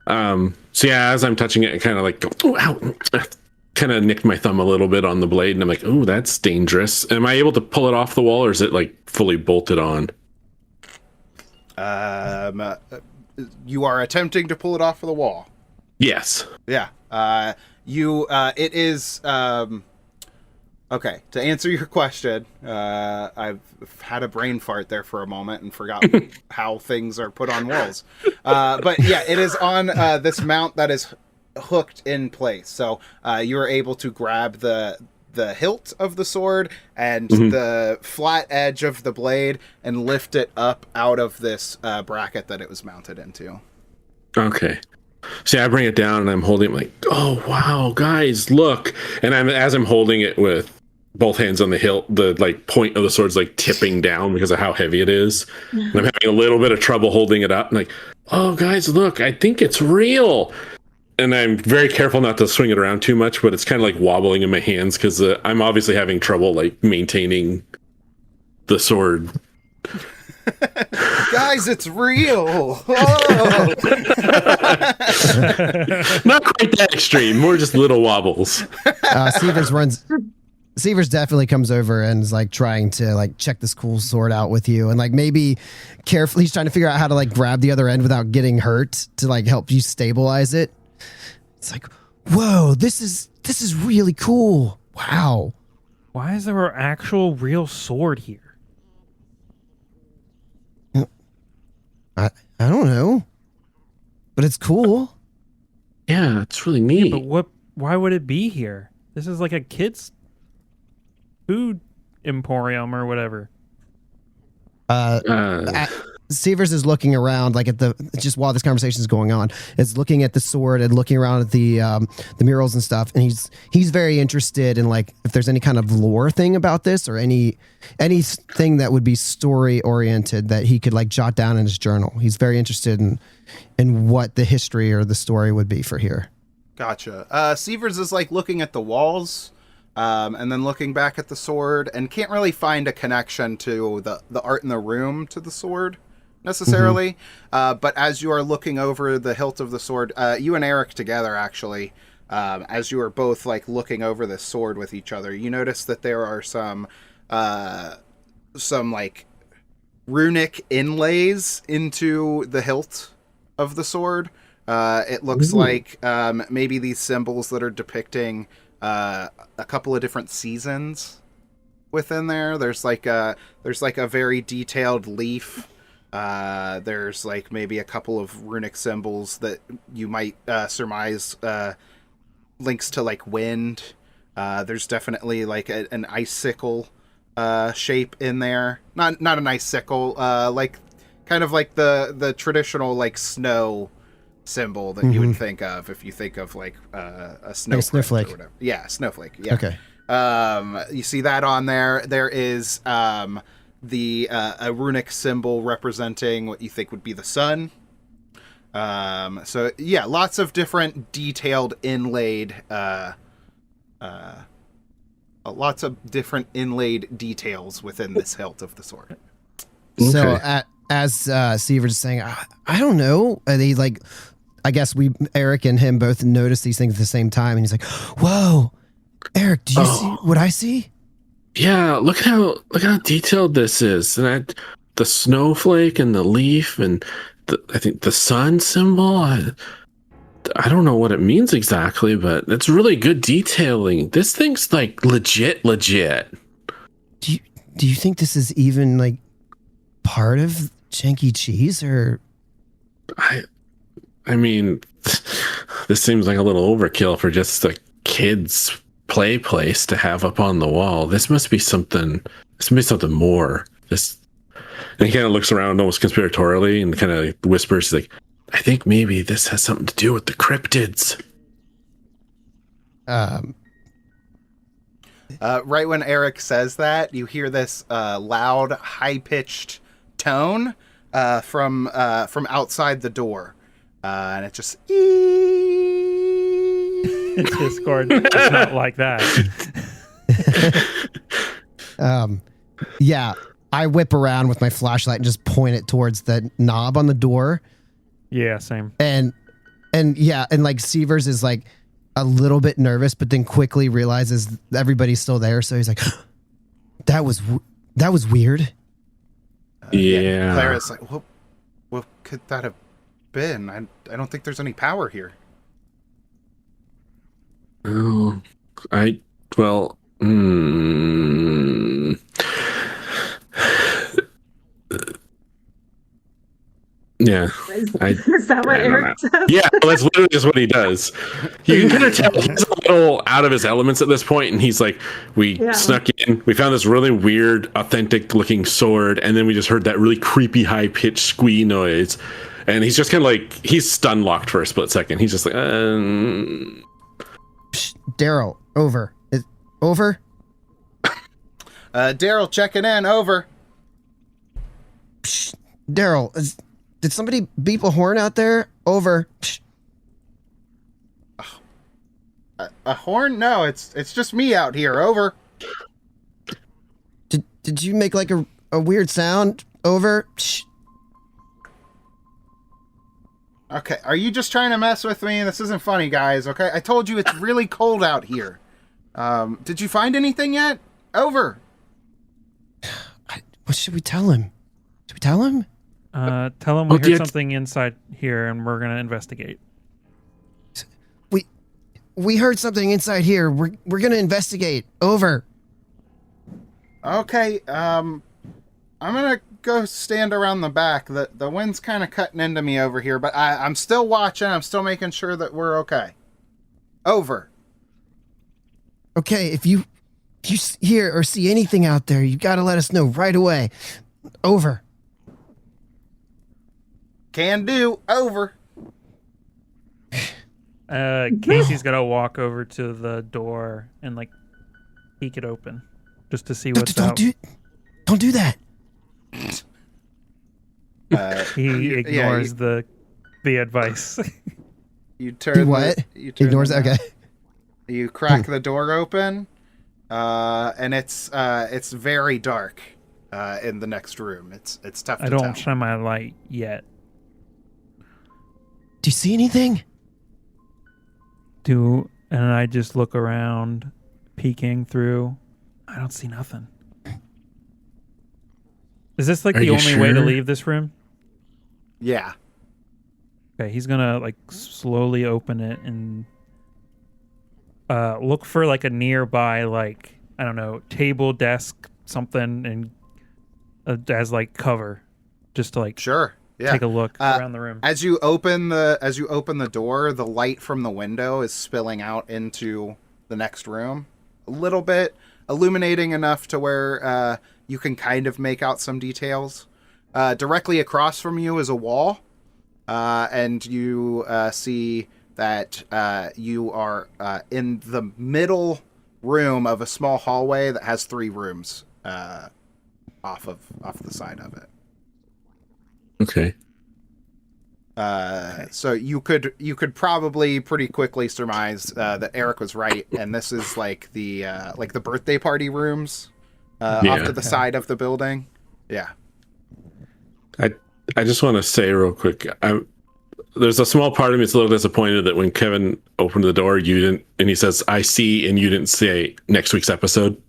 Speaker 2: So yeah, as I'm touching it, I kind of like go, oh, ow. Kind of nicked my thumb a little bit on the blade, and I'm like, oh, that's dangerous. Am I able to pull it off the wall, or is it like fully bolted on?
Speaker 1: You are attempting to pull it off of the wall.
Speaker 2: Yes.
Speaker 1: Yeah. It is, okay, to answer your question, I've had a brain fart there for a moment and forgot how things are put on walls. But yeah, it is on this mount that is hooked in place. So you are able to grab the hilt of the sword and the flat edge of the blade and lift it up out of this bracket that it was mounted into.
Speaker 2: Okay. See, I bring it down and I'm holding it like, oh wow, guys, look! And as I'm holding it with both hands on the hilt, the like point of the sword's like tipping down because of how heavy it is. And I'm having a little bit of trouble holding it up. And like, oh guys, look! I think it's real. And I'm very careful not to swing it around too much, but it's kind of like wobbling in my hands because I'm obviously having trouble like maintaining the sword.
Speaker 1: Guys, it's real. Oh.
Speaker 2: Not quite that extreme, more just little wobbles.
Speaker 4: Severs definitely comes over and is like trying to like check this cool sword out with you, and like maybe carefully he's trying to figure out how to like grab the other end without getting hurt to like help you stabilize it. It's like, whoa, this is really cool. Wow.
Speaker 5: Why is there an actual real sword here?
Speaker 4: I don't know, but it's cool.
Speaker 2: Yeah, it's really neat.
Speaker 5: Yeah, but why would it be here? This is like a kid's food emporium or whatever.
Speaker 4: Severs is looking around, like just while this conversation is going on, is looking at the sword and looking around at the murals and stuff, and he's very interested in like if there's any kind of lore thing about this or anything that would be story oriented that he could like jot down in his journal. He's very interested in what the history or the story would be for here.
Speaker 1: Gotcha. Severs is like looking at the walls, and then looking back at the sword, and can't really find a connection to the art in the room to the sword necessarily. But as you are looking over the hilt of the sword, you and Eric together actually, as you are both like looking over the sword with each other, you notice that there are some like runic inlays into the hilt of the sword. It looks like maybe these symbols that are depicting a couple of different seasons within there. There's like a very detailed leaf. There's like maybe a couple of runic symbols that you might surmise links to like wind. There's definitely like an icicle shape in there. Not an icicle, like kind of like the traditional like snow symbol that you would think of if you think of like a snowflake or whatever. Yeah, snowflake. Yeah.
Speaker 4: Okay.
Speaker 1: You see that on there. There is a runic symbol representing what you think would be the sun. So yeah, lots of different detailed inlaid lots of different inlaid details within this hilt of the sword.
Speaker 4: So as Seaver's saying, I don't know. Are they like, I guess Eric and him both noticed these things at the same time, and he's like, "Whoa, Eric, do you see what I see?"
Speaker 2: Yeah, look how detailed this is, and the snowflake and the leaf and I think the sun symbol. I don't know what it means exactly, but it's really good detailing. This thing's like legit.
Speaker 4: Do you think this is even like part of Chanky Cheez, or?
Speaker 2: I mean, this seems like a little overkill for just a kid's play place to have up on the wall. This must be something. This must be something more. And he kind of looks around almost conspiratorially and kind of whispers like, I think maybe this has something to do with the cryptids.
Speaker 1: Right when Eric says that, you hear this loud, high-pitched tone from outside the door, and it just.
Speaker 5: Discord does not like that.
Speaker 4: Yeah, I whip around with my flashlight and just point it towards the knob on the door.
Speaker 5: Yeah, same.
Speaker 4: And like Severs is like a little bit nervous, but then quickly realizes everybody's still there. So he's like, that was weird.
Speaker 2: Yeah.
Speaker 1: Clara's like, what could that have been? I don't think there's any power here.
Speaker 2: Oh, yeah.
Speaker 3: Is that what Eric does?
Speaker 2: Yeah, well, that's literally just what he does. You can kind of tell he's a little out of his elements at this point, and he's like, we snuck in, we found this really weird, authentic looking sword, and then we just heard that really creepy, high pitched squee noise. And he's just kind of like, he's stun locked for a split second. He's just like,
Speaker 4: Psh, Daryl, over. Over?
Speaker 1: Daryl, checking in, over.
Speaker 4: Psh, Daryl, did somebody beep a horn out there? Over.
Speaker 1: A horn? No, it's just me out here. Over.
Speaker 4: Did you make like a weird sound? Over.
Speaker 1: Okay, are you just trying to mess with me? This isn't funny, guys. Okay, I told you it's really cold out here. Did you find anything yet? Over.
Speaker 4: What should we tell him? Should we tell him?
Speaker 5: Tell him we heard something inside here, and we're gonna investigate.
Speaker 4: We heard something inside here. We're gonna investigate. Over.
Speaker 1: Okay. I'm gonna go stand around the back. The wind's kind of cutting into me over here, but I'm still watching. I'm still making sure that we're okay. Over.
Speaker 4: Okay. If you hear or see anything out there, you gotta let us know right away. Over.
Speaker 1: Can do. Over.
Speaker 5: Casey's gonna walk over to the door and like peek it open just to see what's out.
Speaker 4: Don't do that.
Speaker 5: He ignores the advice.
Speaker 1: You turn.
Speaker 4: What? Ignores that. Okay.
Speaker 1: You crack the door open, and it's very dark in the next room. It's tough to
Speaker 5: I
Speaker 1: tell.
Speaker 5: don't shine my light yet.
Speaker 4: Do you see anything?
Speaker 5: And I just look around, peeking through. I don't see nothing. Is this like the only way to leave this room?
Speaker 1: Yeah.
Speaker 5: Okay, he's gonna like slowly open it and look for like a nearby like I don't know, table, desk, something, and as like cover, just to like
Speaker 1: Sure. Yeah.
Speaker 5: take a look around the room.
Speaker 1: As you open the door, the light from the window is spilling out into the next room, a little bit, illuminating enough to where you can kind of make out some details. Directly across from you is a wall, and you see that you are in the middle room of a small hallway that has 3 rooms off the side of it.
Speaker 2: Okay.
Speaker 1: So you could probably pretty quickly surmise that Eric was right, and this is like the birthday party rooms off to the side of the building. Yeah.
Speaker 2: I just want to say real quick, there's a small part of me that's a little disappointed that when Kevin opened the door, you didn't, and he says, "I see," and you didn't say next week's episode.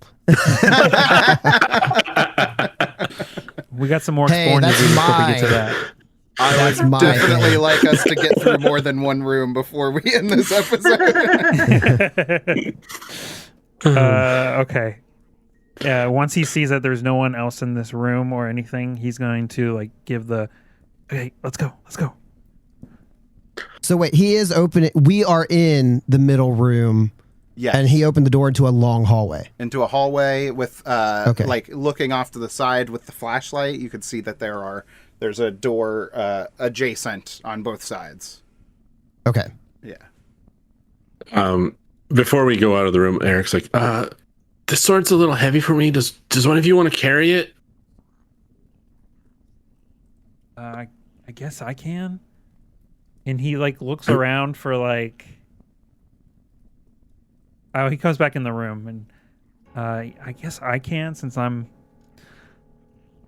Speaker 5: We got some more exploring to do before we get to that.
Speaker 1: I would definitely like us to get through more than one room before we end this episode.
Speaker 5: Okay. Once he sees that there's no one else in this room or anything, he's going to like give the, "Okay, let's go.
Speaker 4: So wait, he is opening. We are in the middle room.
Speaker 1: Yes.
Speaker 4: And he opened the door into a long hallway.
Speaker 1: Into a hallway with, like looking off to the side with the flashlight, you can see that there's a door adjacent on both sides.
Speaker 4: Okay.
Speaker 1: Yeah.
Speaker 2: Before we go out of the room, Eric's like, "This sword's a little heavy for me. Does one of you want to carry it?"
Speaker 5: I guess I can." And he like looks around for like. Oh, he comes back in the room, and I guess I can since I'm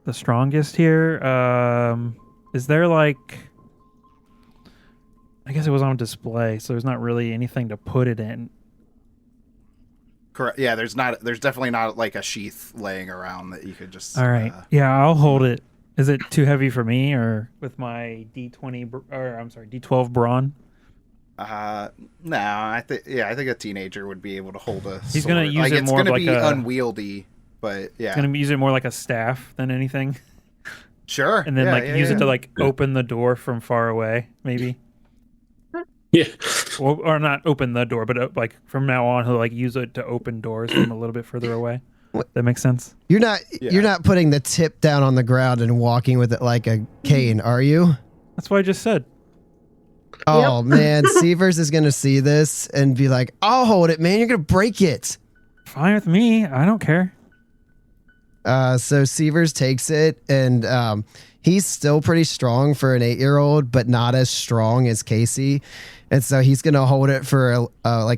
Speaker 5: the strongest here. Is there like? I guess it was on display, so there's not really anything to put it in.
Speaker 1: Correct. Yeah, there's definitely not like a sheath laying around that you could just.
Speaker 5: All right. Yeah, I'll hold it. Is it too heavy for me, or with my D12 brawn?
Speaker 1: No, I think a teenager would be able to hold a.
Speaker 5: He's
Speaker 1: sword.
Speaker 5: gonna use it
Speaker 1: it's
Speaker 5: more
Speaker 1: gonna
Speaker 5: like
Speaker 1: be
Speaker 5: a
Speaker 1: unwieldy, but yeah.
Speaker 5: He's gonna use it more like a staff than anything.
Speaker 1: Sure.
Speaker 5: And then use it to like open the door from far away, maybe.
Speaker 2: Yeah.
Speaker 5: Or not open the door, but like from now on, he'll like use it to open doors from a little bit further away. That makes sense.
Speaker 4: You're not putting the tip down on the ground and walking with it like a cane, are you?
Speaker 5: That's what I just said.
Speaker 4: Oh man, Severs is gonna see this and be like, "I'll hold it, man. You're gonna break it."
Speaker 5: Fine with me. I don't care.
Speaker 4: So Severs takes it, and he's still pretty strong for an 8-year-old, but not as strong as Casey. And so he's gonna hold it for a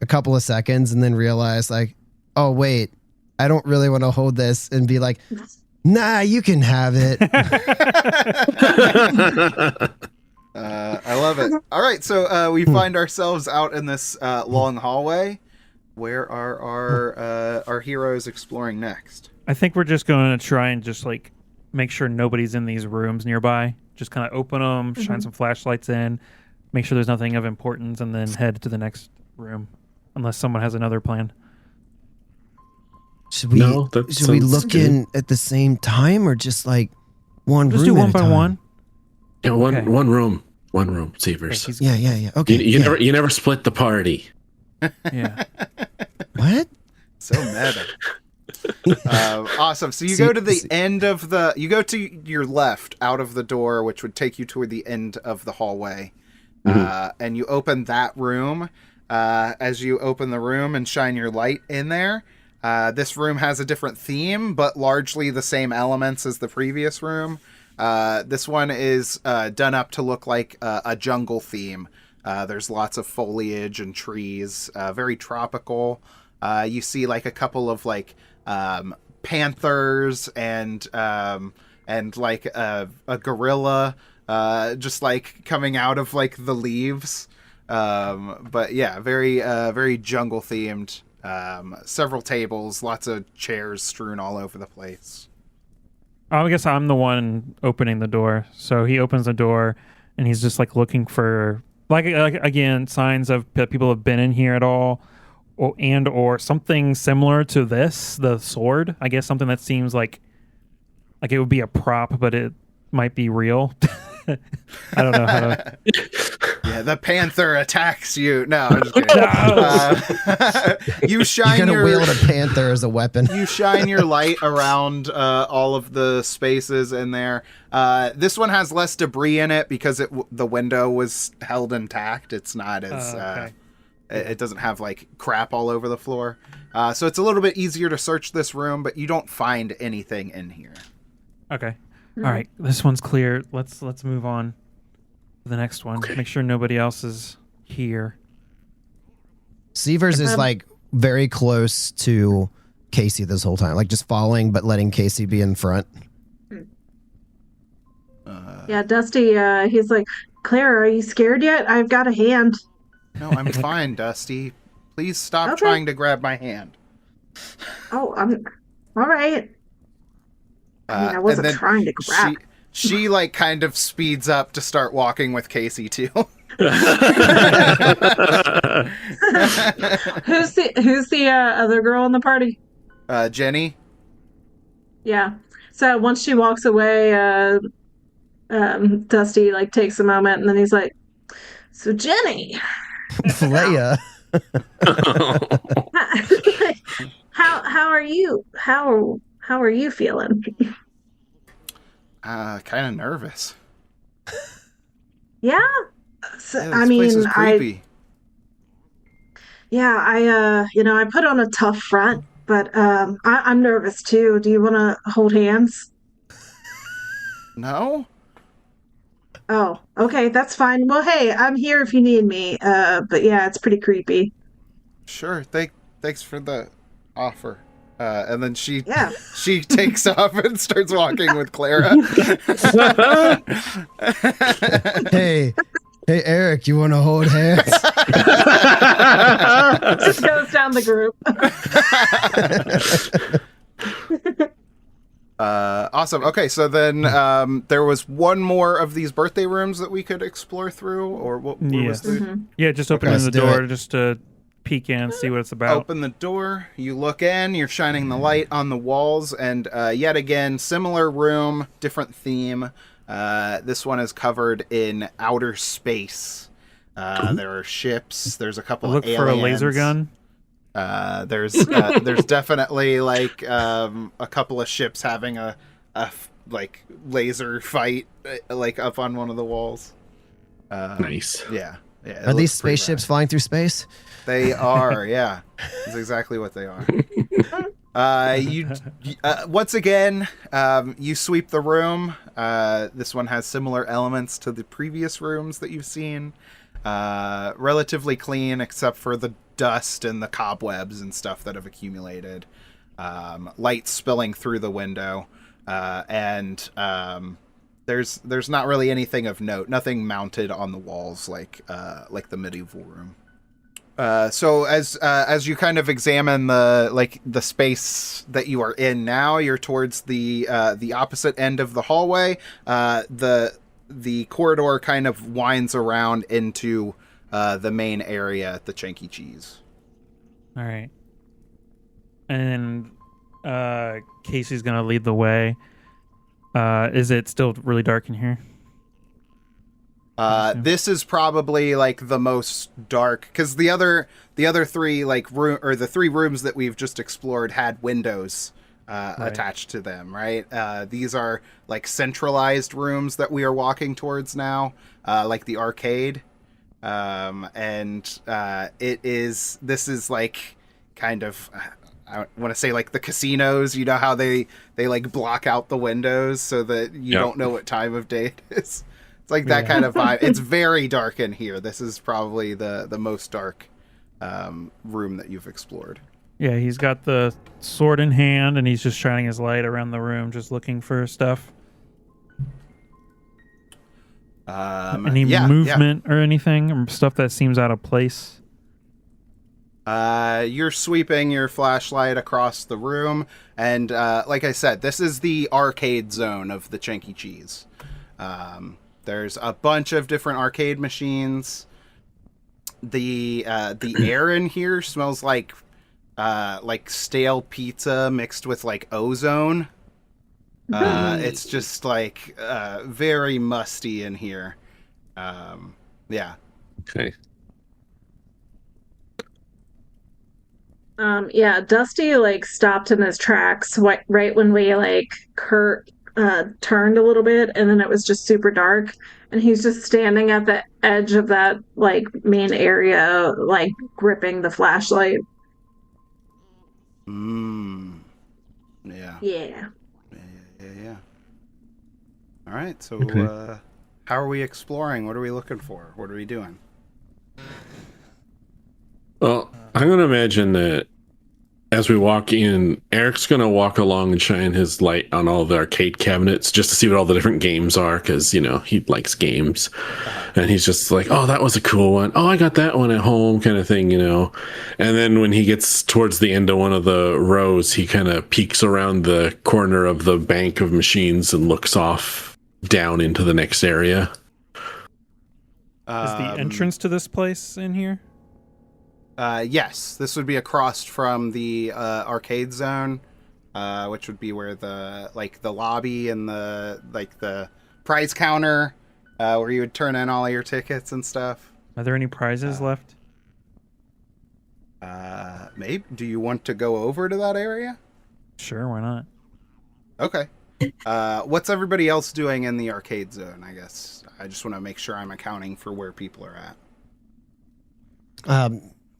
Speaker 4: couple of seconds, and then realize like, "Oh wait, I don't really want to hold this," and be like, "Nah, you can have it."
Speaker 1: I love it. All right, so we find ourselves out in this long hallway. Where are our heroes exploring next?
Speaker 5: I think we're just going to try and just like make sure nobody's in these rooms nearby. Just kind of open them, shine some flashlights in, make sure there's nothing of importance, and then head to the next room, unless someone has another plan.
Speaker 4: Should we look in at the same time, or just like one room?
Speaker 5: Just do one by
Speaker 4: time?
Speaker 5: one.
Speaker 2: Yeah, one room, Severs.
Speaker 5: Okay,
Speaker 4: Yeah. Okay.
Speaker 2: You never split the party.
Speaker 5: Yeah.
Speaker 4: What?
Speaker 1: So meta. Awesome. So you go to the end of you go to your left out of the door, which would take you toward the end of the hallway. And you open that room. As you open the room and shine your light in there, this room has a different theme, but largely the same elements as the previous room. This one is done up to look like a jungle theme. There's lots of foliage and trees, very tropical. You see like a couple of like panthers and like a gorilla just like coming out of like the leaves. But yeah, very jungle themed. Several tables, lots of chairs strewn all over the place.
Speaker 5: I guess I'm the one opening the door. So he opens the door and he's just like looking for like again signs of people have been in here at all, or something similar to this, the sword. I guess something that seems like it would be a prop, but it might be real. I don't know how to.
Speaker 1: Yeah, the panther attacks you. No, I'm just kidding. You
Speaker 4: You're
Speaker 1: shine
Speaker 4: gonna
Speaker 1: your
Speaker 4: wield a panther as a weapon.
Speaker 1: you shine your light around all of the spaces in there. This one has less debris in it because the window was held intact. It's not as
Speaker 5: Okay.
Speaker 1: it doesn't have like crap all over the floor. So it's a little bit easier to search this room, but you don't find anything in here.
Speaker 5: Okay. All right. This one's clear. Let's move on to the next one.
Speaker 2: Okay.
Speaker 5: Make sure nobody else is here.
Speaker 4: Severs is like very close to Casey this whole time, like just following but letting Casey be in front.
Speaker 3: Yeah, Dusty, he's like, Claire, are you scared yet? I've got a hand.
Speaker 1: No, I'm fine, Dusty. Please stop
Speaker 3: Okay.
Speaker 1: trying to grab my hand.
Speaker 3: Oh, I'm all right. I mean, I
Speaker 1: And
Speaker 3: wasn't
Speaker 1: then
Speaker 3: trying to grab.
Speaker 1: She like kind of speeds up to start walking with Casey too.
Speaker 3: Who's the other girl in the party?
Speaker 1: Jenny.
Speaker 3: Yeah. So once she walks away, Dusty like takes a moment, and then he's like, "So Jenny,
Speaker 4: Leia.
Speaker 3: how are you? How are you feeling?"
Speaker 1: Kind of nervous.
Speaker 3: Yeah. So,
Speaker 1: Yeah, this
Speaker 3: I
Speaker 1: place
Speaker 3: mean,
Speaker 1: is creepy.
Speaker 3: I put on a tough front, but I'm nervous too. Do you want to hold hands?
Speaker 1: No?
Speaker 3: Oh, okay, that's fine. Well, hey, I'm here if you need me. But yeah, it's pretty creepy.
Speaker 1: Sure. Thanks for the offer. And then she
Speaker 3: Yeah.
Speaker 1: takes off and starts walking with Clara.
Speaker 4: Hey, Eric, you want to hold hands?
Speaker 3: Just goes down the group.
Speaker 1: Awesome. Okay, so then there was one more of these birthday rooms that we could explore through, or what was
Speaker 5: Yes.
Speaker 1: the...
Speaker 5: Yeah, just open
Speaker 4: Okay,
Speaker 5: the
Speaker 4: let's do
Speaker 5: door
Speaker 4: it.
Speaker 5: just to peek in and see what it's about.
Speaker 1: Open the door, you look in, you're shining the light on the walls, and yet again, similar room, different theme. This one is covered in outer space. There are ships, there's a couple
Speaker 5: Look
Speaker 1: of
Speaker 5: for a
Speaker 1: aliens.
Speaker 5: laser gun.
Speaker 1: There's definitely like a couple of ships having a like laser fight like up on one of the walls.
Speaker 2: Nice.
Speaker 1: Yeah. It
Speaker 4: Are these
Speaker 1: looks pretty
Speaker 4: spaceships flying through space?
Speaker 1: They are, yeah. That's exactly what they are. Once again, you sweep the room. This one has similar elements to the previous rooms that you've seen. Relatively clean, except for the dust and the cobwebs and stuff that have accumulated. Light spilling through the window, and there's not really anything of note. Nothing mounted on the walls like the medieval room. So as you kind of examine the space that you are in now, you're towards the opposite end of the hallway. The corridor kind of winds around into the main area at the Chanky Cheez.
Speaker 5: All right. And Casey's going to lead the way. Is it still really dark in here?
Speaker 1: This is probably like the most dark because the other three like room or the three rooms that we've just explored had windows attached to them, right? These are like centralized rooms that we are walking towards now, like the arcade. This is like kind of I want to say like the casinos. You know how they like block out the windows so that you don't know what time of day it is. It's like that kind of vibe. It's very dark in here. This is probably the most dark room that you've explored.
Speaker 5: Yeah, he's got the sword in hand and he's just shining his light around the room, just looking for stuff. Any movement or anything, or stuff that seems out of place?
Speaker 1: You're sweeping your flashlight across the room, and like I said, this is the arcade zone of the Chanky Cheez. There's a bunch of different arcade machines. the air in here smells like stale pizza mixed with like ozone. It's just like very musty in here. Yeah.
Speaker 2: Okay.
Speaker 3: Yeah, Dusty like stopped in his tracks right when we like Kurt turned a little bit, and then it was just super dark, and he's just standing at the edge of that like main area, like gripping the flashlight.
Speaker 1: Mm. Yeah.
Speaker 3: Yeah.
Speaker 1: Yeah. All right. So,
Speaker 2: Okay.
Speaker 1: how are we exploring? What are we looking for? What are we doing?
Speaker 2: Well, I'm going to imagine that as we walk in, Eric's going to walk along and shine his light on all the arcade cabinets just to see what all the different games are, because, you know, he likes games. And he's just like, oh, that was a cool one. Oh, I got that one at home, kind of thing, you know. And then when he gets towards the end of one of the rows, he kind of peeks around the corner of the bank of machines and looks off down into the next area.
Speaker 5: Is the entrance to this place in here?
Speaker 1: Yes, this would be across from the arcade zone, which would be where the lobby and the prize counter, where you would turn in all your tickets and stuff.
Speaker 5: Are there any prizes left?
Speaker 1: Maybe. Do you want to go over to that area?
Speaker 5: Sure, why not?
Speaker 1: Okay. What's everybody else doing in the arcade zone? I guess I just want to make sure I'm accounting for where people are at.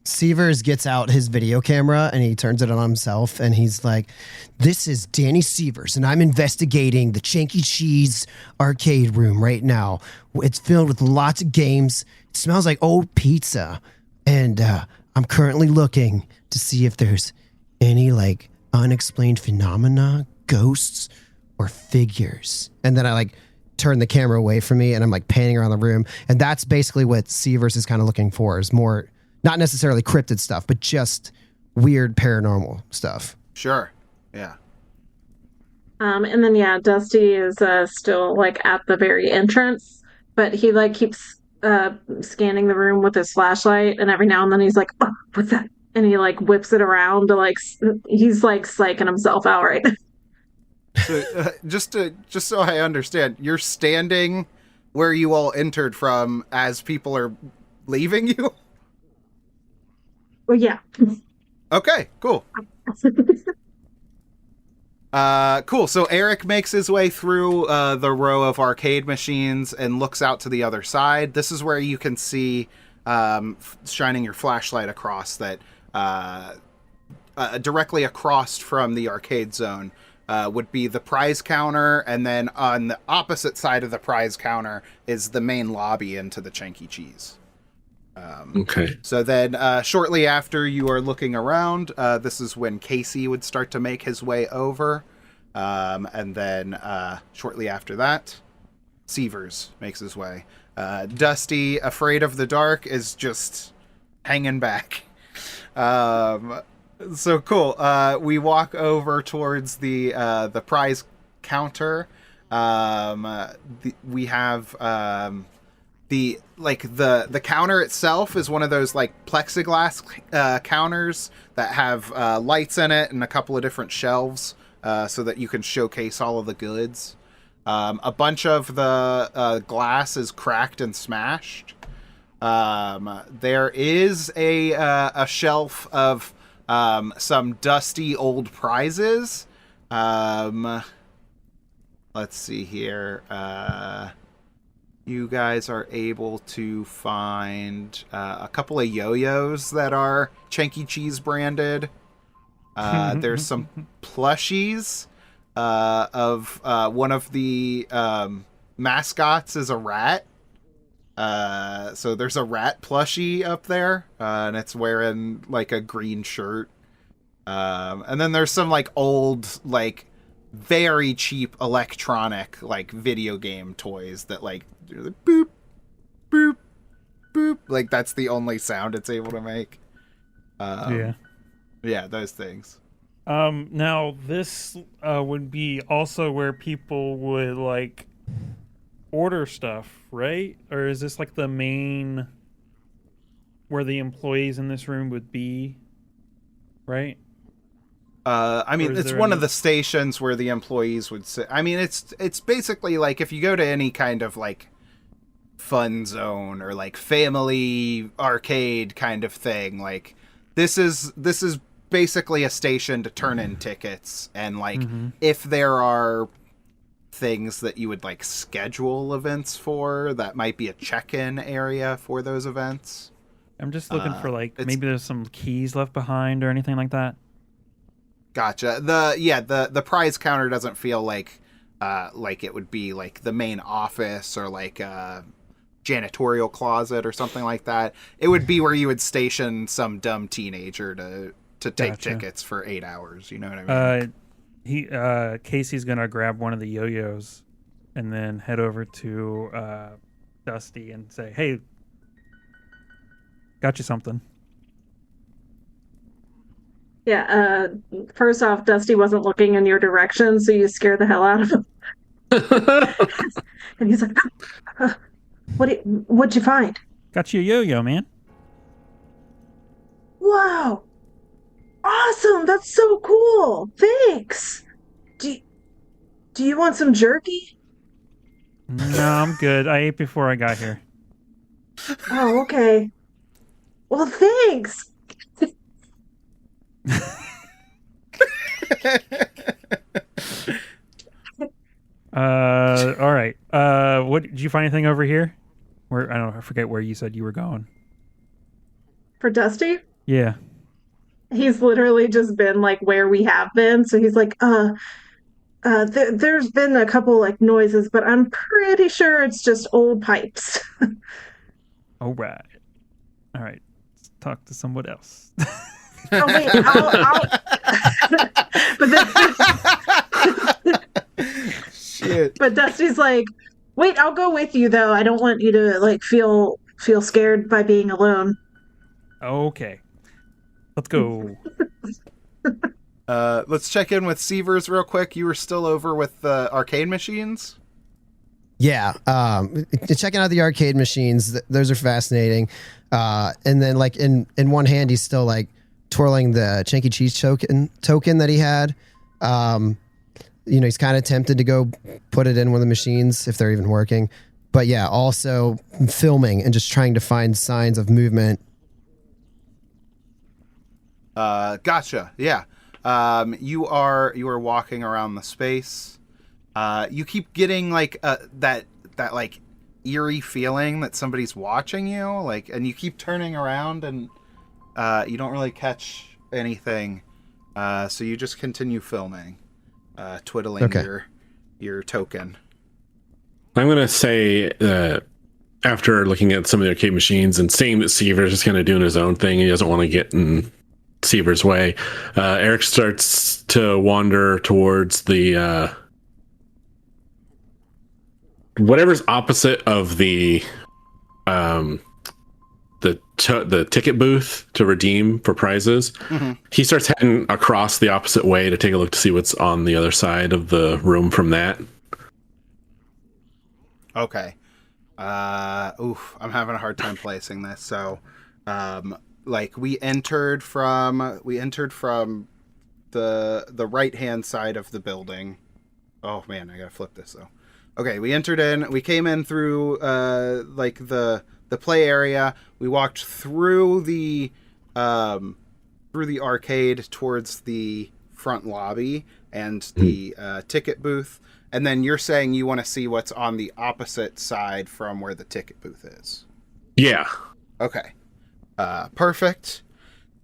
Speaker 4: Severs gets out his video camera and he turns it on himself and he's like, this is Danny Severs and I'm investigating the Chanky Cheez arcade room right now. It's filled with lots of games. It smells like old pizza. And I'm currently looking to see if there's any like unexplained phenomena, ghosts, or figures. And then I like turn the camera away from me and I'm like panning around the room. And that's basically what Severs is kind of looking for, is more, not necessarily cryptid stuff, but just weird paranormal stuff.
Speaker 1: Sure. Yeah.
Speaker 3: And then yeah, Dusty is still like at the very entrance, but he like keeps scanning the room with his flashlight, and every now and then he's like, "Oh, what's that?" And he like whips it around to like he's like psyching himself out right now.
Speaker 1: So just so I understand, you're standing where you all entered from as people are leaving you?
Speaker 3: Well, yeah.
Speaker 1: Okay, cool. Cool. So Eric makes his way through the row of arcade machines and looks out to the other side. This is where you can see, shining your flashlight across, that directly across from the arcade zone would be the prize counter, and then on the opposite side of the prize counter is the main lobby into the Chanky Cheez.
Speaker 2: Okay.
Speaker 1: So then shortly after you are looking around, this is when Casey would start to make his way over. And then shortly after that, Severs makes his way. Dusty, afraid of the dark, is just hanging back. So cool. We walk over towards the prize counter. We have... the counter itself is one of those like plexiglass counters that have lights in it and a couple of different shelves so that you can showcase all of the goods. A bunch of the glass is cracked and smashed. There is a shelf of some dusty old prizes. Let's see here. You guys are able to find a couple of yo-yos that are Chanky Cheez branded. There's some plushies of one of the mascots is a rat. So there's a rat plushie up there, and it's wearing like a green shirt. And then there's some like old, like very cheap electronic like video game toys that like do the boop, boop, boop. Like that's the only sound it's able to make. Yeah, those things.
Speaker 5: Now this would be also where people would like order stuff, right? Or is this like the main where the employees in this room would be, right?
Speaker 1: I mean,
Speaker 5: Or is
Speaker 1: it's
Speaker 5: there
Speaker 1: one
Speaker 5: any-
Speaker 1: of the stations where the employees would sit. I mean, it's basically like if you go to any kind of like fun zone or like family arcade kind of thing, like this is basically a station to turn in tickets, and like if there are things that you would like schedule events for, that might be a check-in area for those events.
Speaker 5: I'm just looking for like
Speaker 1: it's-
Speaker 5: maybe there's some keys left behind or anything like that.
Speaker 1: Gotcha. The prize counter doesn't feel like it would be like the main office or like a janitorial closet or something like that. It would be where you would station some dumb teenager to take
Speaker 5: Gotcha.
Speaker 1: tickets for 8 hours. You know what I mean?
Speaker 5: Casey's gonna grab one of the yo-yos and then head over to Dusty and say, "Hey, got you something."
Speaker 3: Yeah, first off, Dusty wasn't looking in your direction, so you scare the hell out of him. And he's like, what'd you find?
Speaker 5: Got you a yo-yo, man.
Speaker 3: Wow. Awesome. That's so cool. Thanks. Do you want some jerky?
Speaker 5: No, I'm good. I ate before I got here.
Speaker 3: Oh, okay. Well, thanks.
Speaker 5: All right. What did you find anything over here? Where I forget where you said you were going.
Speaker 3: For Dusty?
Speaker 5: Yeah.
Speaker 3: He's literally just been like where we have been. So he's like, there's been a couple like noises, but I'm pretty sure it's just old pipes.
Speaker 5: All right. All right. Let's talk to someone else.
Speaker 3: Oh wait,
Speaker 1: Shit.
Speaker 3: but Dusty's like, wait, I'll go with you though. I don't want you to like feel scared by being alone.
Speaker 5: Okay. Let's go.
Speaker 1: Let's check in with Sievers real quick. You were still over with the arcade machines?
Speaker 4: Yeah, checking out the arcade machines. Those are fascinating. And then, like in one hand, he's still like twirling the Chanky Cheez token that he had. He's kind of tempted to go put it in one of the machines if they're even working. But yeah, also filming and just trying to find signs of movement.
Speaker 1: Gotcha. Yeah. You are walking around the space. You keep getting like that like eerie feeling that somebody's watching you, like, and you keep turning around and you don't really catch anything. So you just continue filming, twiddling your token.
Speaker 2: I'm going to say after looking at some of the arcade machines and seeing that Seaver's just kind of doing his own thing, he doesn't want to get in Seaver's way. Eric starts to wander towards the whatever's opposite of the ticket booth to redeem for prizes.
Speaker 1: Mm-hmm.
Speaker 2: He starts heading across the opposite way to take a look to see what's on the other side of the room from that.
Speaker 1: Okay. I'm having a hard time placing this. So, like we entered from the right-hand side of the building. Oh man, I gotta flip this though. Okay, we came in through like the play area. We walked through the arcade towards the front lobby and the ticket booth. And then you're saying you want to see what's on the opposite side from where the ticket booth is.
Speaker 2: Yeah.
Speaker 1: Okay. Perfect.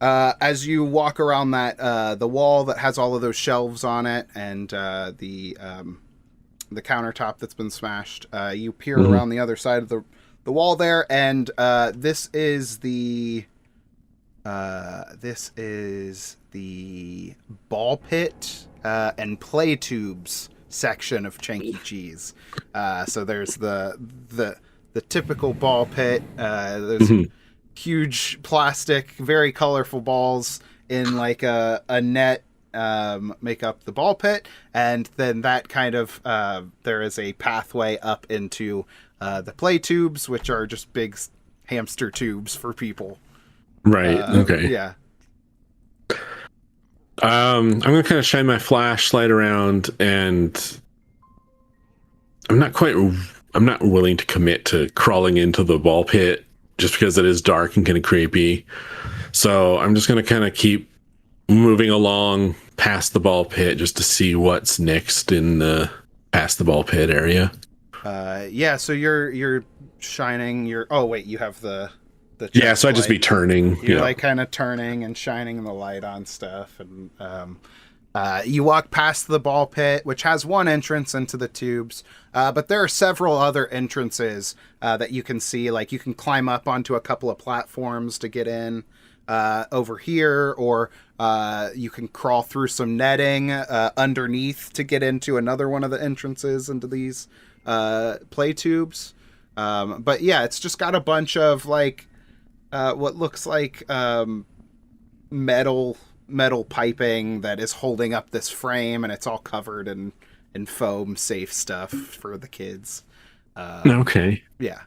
Speaker 1: As you walk around that, the wall that has all of those shelves on it and the countertop that's been smashed, you peer around the other side of the wall there, and this is the ball pit and play tubes section of Chanky Cheez. So there's the typical ball pit. There's huge plastic, very colorful balls in like a net make up the ball pit, and then that kind of there is a pathway up into the play tubes, which are just big hamster tubes for people.
Speaker 2: Right. Okay.
Speaker 1: Yeah.
Speaker 2: I'm gonna kind of shine my flashlight around, and I'm not willing to commit to crawling into the ball pit just because it is dark and kind of creepy. So I'm just gonna kind of keep moving along past the ball pit just to see what's next in the past the ball pit area.
Speaker 1: Yeah. So you're shining your. Oh wait, you have the.
Speaker 2: Yeah, so I'd just be turning.
Speaker 1: You're like kind of turning and shining the light on stuff, and you walk past the ball pit, which has one entrance into the tubes, but there are several other entrances that you can see. Like you can climb up onto a couple of platforms to get in over here, or you can crawl through some netting underneath to get into another one of the entrances into these play tubes. But yeah, it's just got a bunch of like what looks like metal piping that is holding up this frame, and it's all covered in foam safe stuff for the kids.
Speaker 2: Okay.
Speaker 1: Yeah.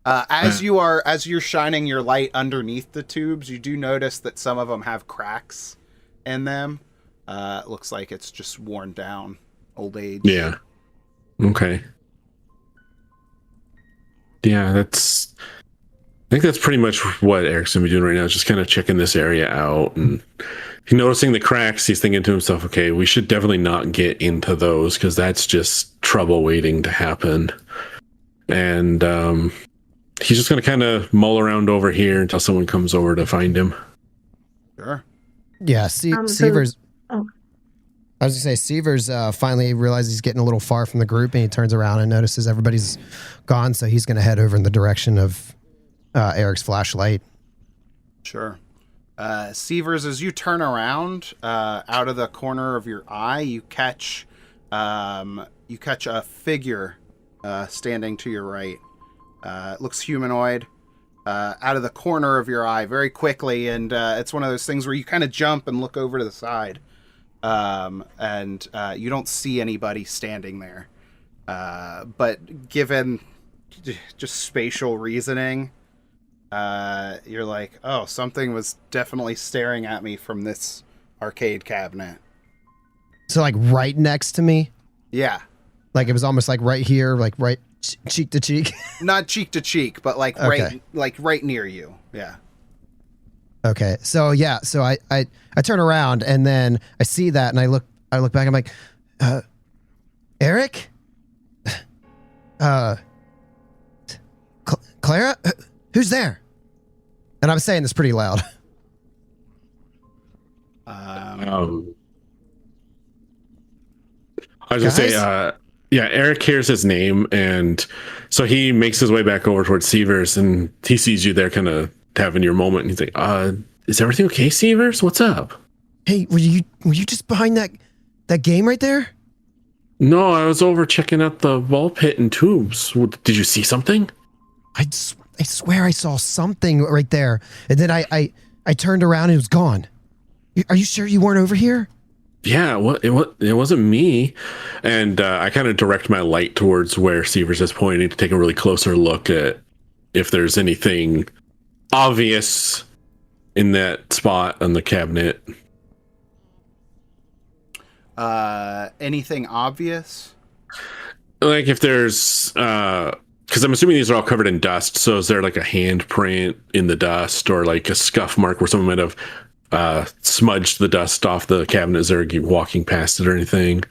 Speaker 1: As you're shining your light underneath the tubes, you do notice that some of them have cracks in them. It looks like it's just worn down, old age.
Speaker 2: Yeah. Okay. Yeah, I think that's pretty much what Eric's gonna be doing right now, is just kind of checking this area out, and noticing the cracks. He's thinking to himself, okay, we should definitely not get into those because that's just trouble waiting to happen. And he's just gonna kind of mull around over here until someone comes over to find him.
Speaker 1: Sure.
Speaker 4: Yeah, Seavers. I was gonna say Seavers finally realizes he's getting a little far from the group, and he turns around and notices everybody's gone, so he's gonna head over in the direction of Eric's flashlight.
Speaker 1: Sure. Seavers, as you turn around, out of the corner of your eye, you catch a figure standing to your right. It looks humanoid. Out of the corner of your eye, very quickly, and it's one of those things where you kind of jump and look over to the side, and you don't see anybody standing there. But given just spatial reasoning, you're like, oh, something was definitely staring at me from this arcade cabinet.
Speaker 4: So like right next to me?
Speaker 1: Yeah.
Speaker 4: Like it was almost like right here, like right cheek to cheek?
Speaker 1: Not cheek to cheek, but like
Speaker 4: okay.
Speaker 1: right near you. Yeah.
Speaker 4: Okay. So yeah, so I turn around and then I see that and I look back, I'm like, Eric? Clara? Who's there? And I'm saying this pretty loud.
Speaker 2: I was gonna say, yeah, Eric hears his name, and so he makes his way back over towards Seavers, and he sees you there kind of having your moment, and he's like, is everything okay, Seavers? What's up?
Speaker 4: Hey, were you just behind that game right there?
Speaker 2: No, I was over checking out the ball pit and tubes. Did you see something?
Speaker 4: I swear I saw something right there, and then I turned around and it was gone. Are you sure you weren't over here?
Speaker 2: Yeah, it wasn't me. And I kind of direct my light towards where Seavers is pointing to take a really closer look at if there's anything obvious in that spot on the cabinet.
Speaker 1: Anything obvious?
Speaker 2: Like if there's because I'm assuming these are all covered in dust, so is there like a handprint in the dust or like a scuff mark where someone might have smudged the dust off the cabinet as they're walking past it or anything?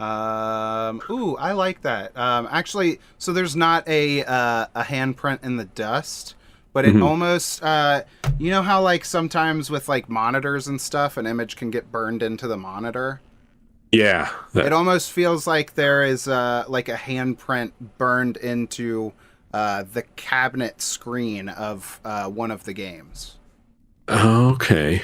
Speaker 1: Ooh, I like that. Actually, so there's not a handprint in the dust, but it almost, you know how like sometimes with like monitors and stuff, an image can get burned into the monitor?
Speaker 2: Yeah.
Speaker 1: It almost feels like there is like a handprint burned into the cabinet screen of one of the games.
Speaker 2: Okay.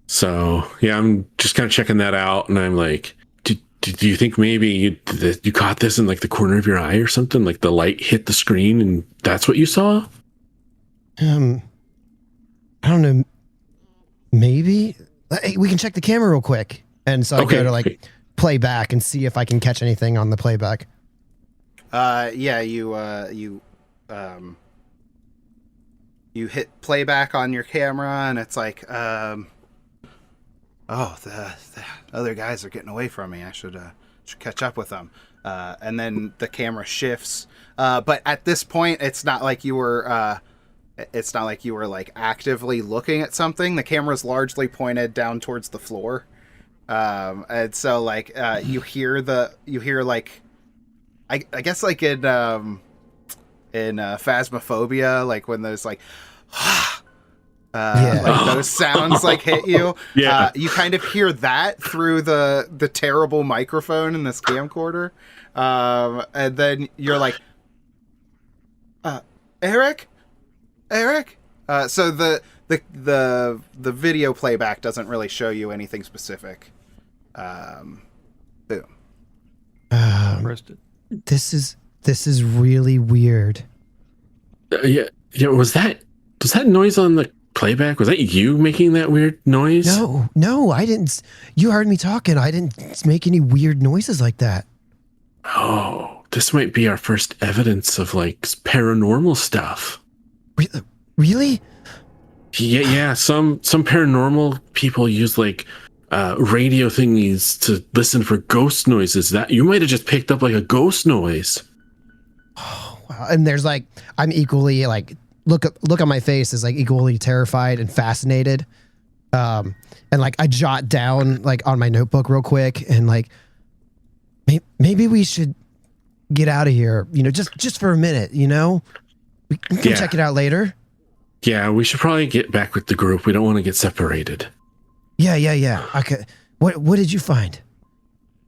Speaker 2: So, yeah, I'm just kind of checking that out, and I'm like, do you think maybe you caught this in like the corner of your eye or something? Like the light hit the screen and that's what you saw?
Speaker 4: I don't know. Maybe. Hey, we can check the camera real quick. And so I go to like play back and see if I can catch anything on the playback.
Speaker 1: Yeah, you you hit playback on your camera, and it's like, the other guys are getting away from me. I should catch up with them. And then the camera shifts. But at this point, it's not like you were like actively looking at something. The camera's largely pointed down towards the floor. And so like you hear like I guess like in Phasmophobia, like when there's like like those sounds like hit you. You kind of hear that through the terrible microphone in this camcorder. And then you're like, Eric. So the video playback doesn't really show you anything specific. Boom.
Speaker 5: Roasted.
Speaker 4: This is really weird.
Speaker 2: Yeah. Was that noise on the playback? Was that you making that weird noise?
Speaker 4: No, I didn't. You heard me talking. I didn't make any weird noises like that.
Speaker 2: Oh, this might be our first evidence of like paranormal stuff.
Speaker 4: Really?
Speaker 2: Yeah. Some paranormal people use like radio thingies to listen for ghost noises. That you might have just picked up like a ghost noise.
Speaker 4: Oh, wow. And there's like, I'm equally like, look on my face is like equally terrified and fascinated. And like I jot down like on my notebook real quick and like, maybe we should get out of here, just for a minute, we can check it out later.
Speaker 2: Yeah, we should probably get back with the group. We don't want to get separated.
Speaker 4: Yeah. Okay. What did you find?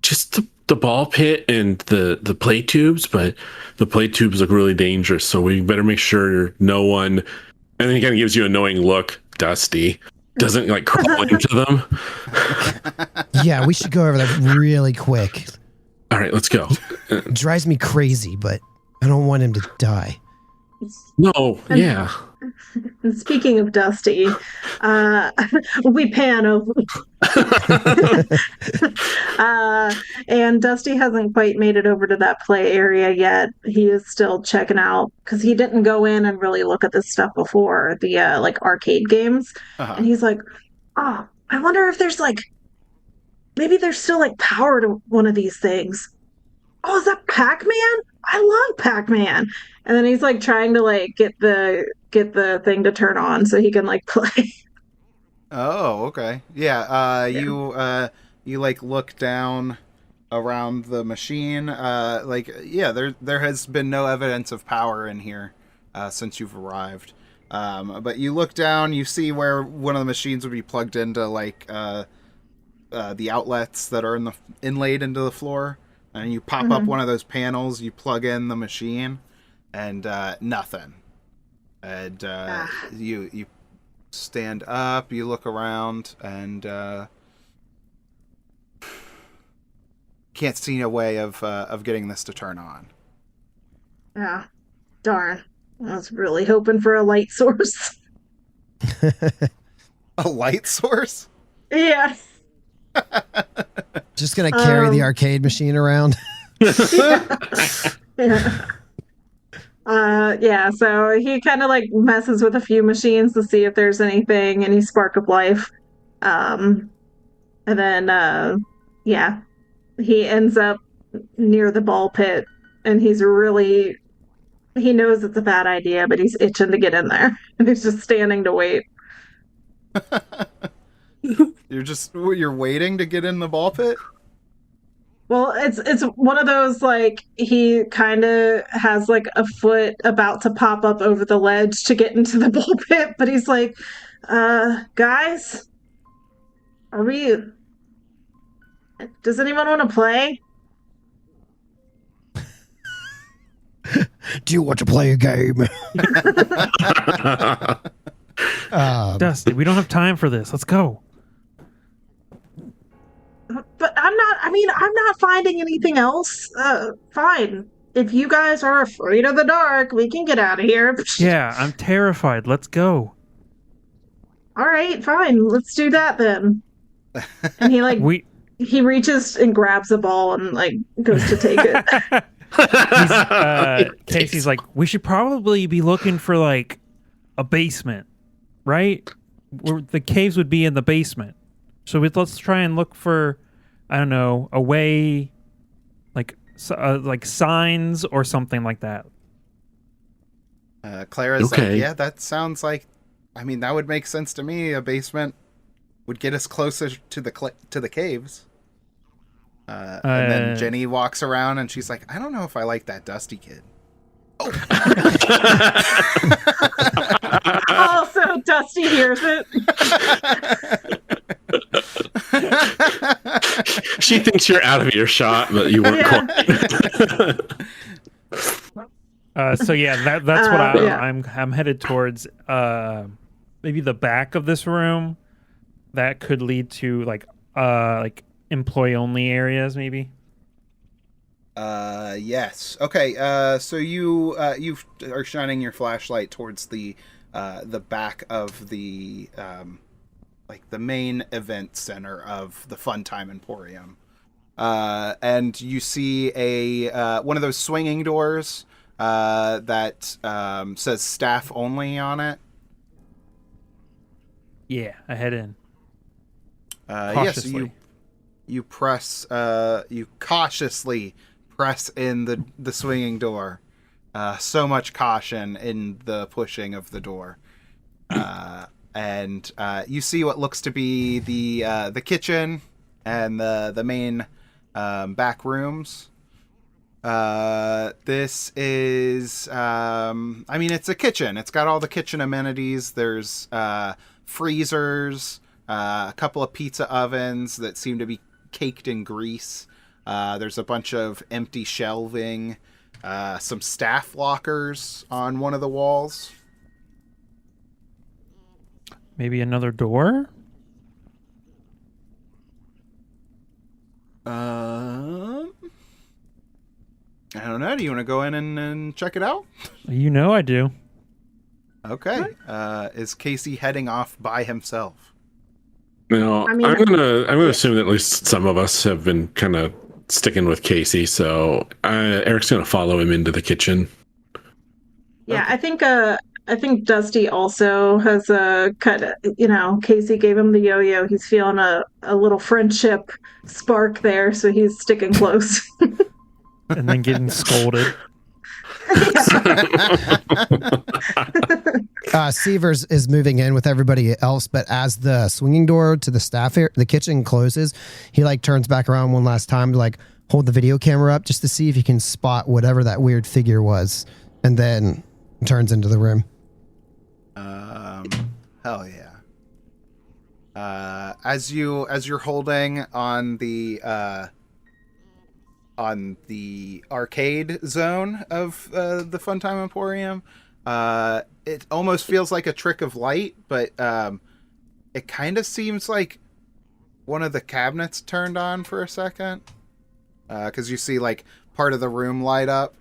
Speaker 2: Just the ball pit and the play tubes, but the play tubes look really dangerous, so we better make sure no one, and then he kind of gives you a knowing look, Dusty, doesn't like crawl into them.
Speaker 4: Yeah, we should go over that really quick.
Speaker 2: All right, let's go.
Speaker 4: It drives me crazy, but I don't want him to die.
Speaker 2: No, yeah.
Speaker 3: And speaking of Dusty, we pan over. And Dusty hasn't quite made it over to that play area yet. He is still checking out because he didn't go in and really look at this stuff before, the like arcade games. And he's like, oh, I wonder if there's like, maybe there's still like power to one of these things. Oh, is that Pac-Man? I love Pac-Man. And then he's like trying to like get the thing to turn on so he can like play.
Speaker 1: Oh, okay. Yeah, you like look down around the machine. There has been no evidence of power in here since you've arrived. But you look down, you see where one of the machines would be plugged into like the outlets that are inlaid into the floor, and you pop up one of those panels, you plug in the machine, and nothing. And you stand up, you look around, and can't see a way of getting this to turn on.
Speaker 3: Yeah, darn. I was really hoping for a light source.
Speaker 1: A light source?
Speaker 3: Yeah.
Speaker 4: Just gonna carry the arcade machine around.
Speaker 3: Yeah. So he kind of like messes with a few machines to see if there's anything, any spark of life. And then he ends up near the ball pit, and he knows it's a bad idea, but he's itching to get in there, and he's just standing to wait.
Speaker 1: You're waiting to get in the ball pit?
Speaker 3: Well, it's one of those, like, he kind of has like a foot about to pop up over the ledge to get into the ball pit, but he's like, guys, does anyone want to play?
Speaker 4: Do you want to play a game?
Speaker 5: Dusty, we don't have time for this. Let's go.
Speaker 3: But I'm not finding anything else. Fine. If you guys are afraid of the dark, we can get out of here.
Speaker 5: Yeah, I'm terrified. Let's go.
Speaker 3: All right, fine. Let's do that then. And he reaches and grabs the ball and like goes to take it.
Speaker 5: Casey's like, we should probably be looking for like a basement, right? Where the caves would be in the basement. So let's try and look for, I don't know, a way, like signs or something like that.
Speaker 1: Clara's
Speaker 2: Okay.
Speaker 1: like, yeah, that sounds like, I mean, that would make sense to me. A basement would get us closer to the caves. And then Jenny walks around and she's like, I don't know if I like that Dusty kid.
Speaker 3: Oh, so Dusty hears it.
Speaker 2: She thinks you're out of earshot, but you weren't quite.
Speaker 5: So yeah, that's what
Speaker 3: yeah.
Speaker 5: I'm headed towards. Maybe the back of this room. That could lead to like employee only areas, maybe.
Speaker 1: Yes. Okay. So you are shining your flashlight towards the back of the like the main event center of the Funtime Emporium, and you see a one of those swinging doors that says staff only on it.
Speaker 5: Yeah, I head in.
Speaker 1: Yes, you press you cautiously press in the swinging door. So much caution in the pushing of the door. And you see what looks to be the kitchen and the main back rooms. This is I mean, it's a kitchen. It's got all the kitchen amenities. There's freezers, a couple of pizza ovens that seem to be caked in grease. There's a bunch of empty shelving, some staff lockers on one of the walls.
Speaker 5: Maybe another door?
Speaker 1: I don't know. Do you want to go in and check it out?
Speaker 5: You know I do.
Speaker 1: Okay. Is Casey heading off by himself?
Speaker 2: No,
Speaker 3: I mean-
Speaker 2: I'm gonna assume that at least some of us have been kind of sticking with Casey, so Eric's gonna follow him into the kitchen.
Speaker 3: Yeah, I think Dusty also has Casey gave him the yo-yo. He's feeling a little friendship spark there, so he's sticking close.
Speaker 5: And then getting scolded.
Speaker 4: Severs is moving in with everybody else, but as the swinging door to the staff the kitchen closes, he like turns back around one last time to like hold the video camera up just to see if he can spot whatever that weird figure was, and then turns into the room.
Speaker 1: Hell yeah. As you're holding on the arcade zone of the Funtime Emporium, it almost feels like a trick of light, but it kind of seems like one of the cabinets turned on for a second, because you see like part of the room light up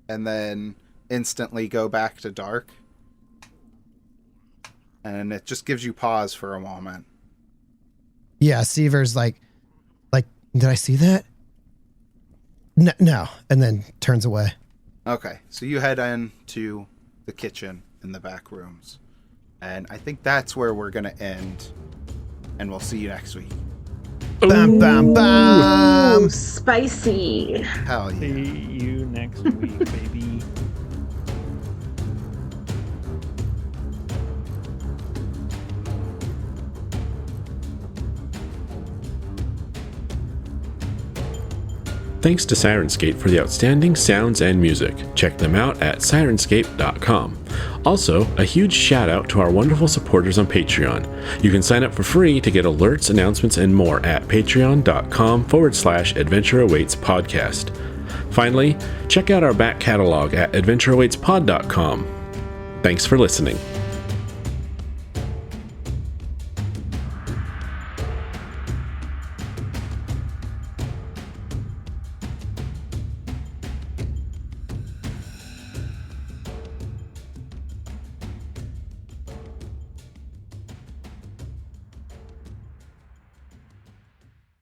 Speaker 1: and then instantly go back to dark, and it just gives you pause for a moment.
Speaker 4: Yeah, Severs like, did I see that? No, and then turns away.
Speaker 1: Okay, so you head into the kitchen in the back rooms, and I think that's where we're gonna end, and we'll see you next week.
Speaker 4: Bam, bam, bam.
Speaker 3: Ooh, spicy.
Speaker 1: Hell yeah.
Speaker 5: See you next week, baby.
Speaker 2: Thanks to Sirenscape for the outstanding sounds and music. Check them out at sirenscape.com. Also, a huge shout out to our wonderful supporters on Patreon. You can sign up for free to get alerts, announcements, and more at patreon.com/Adventure Awaits Podcast. Finally, check out our back catalog at adventureawaitspod.com. Thanks for listening.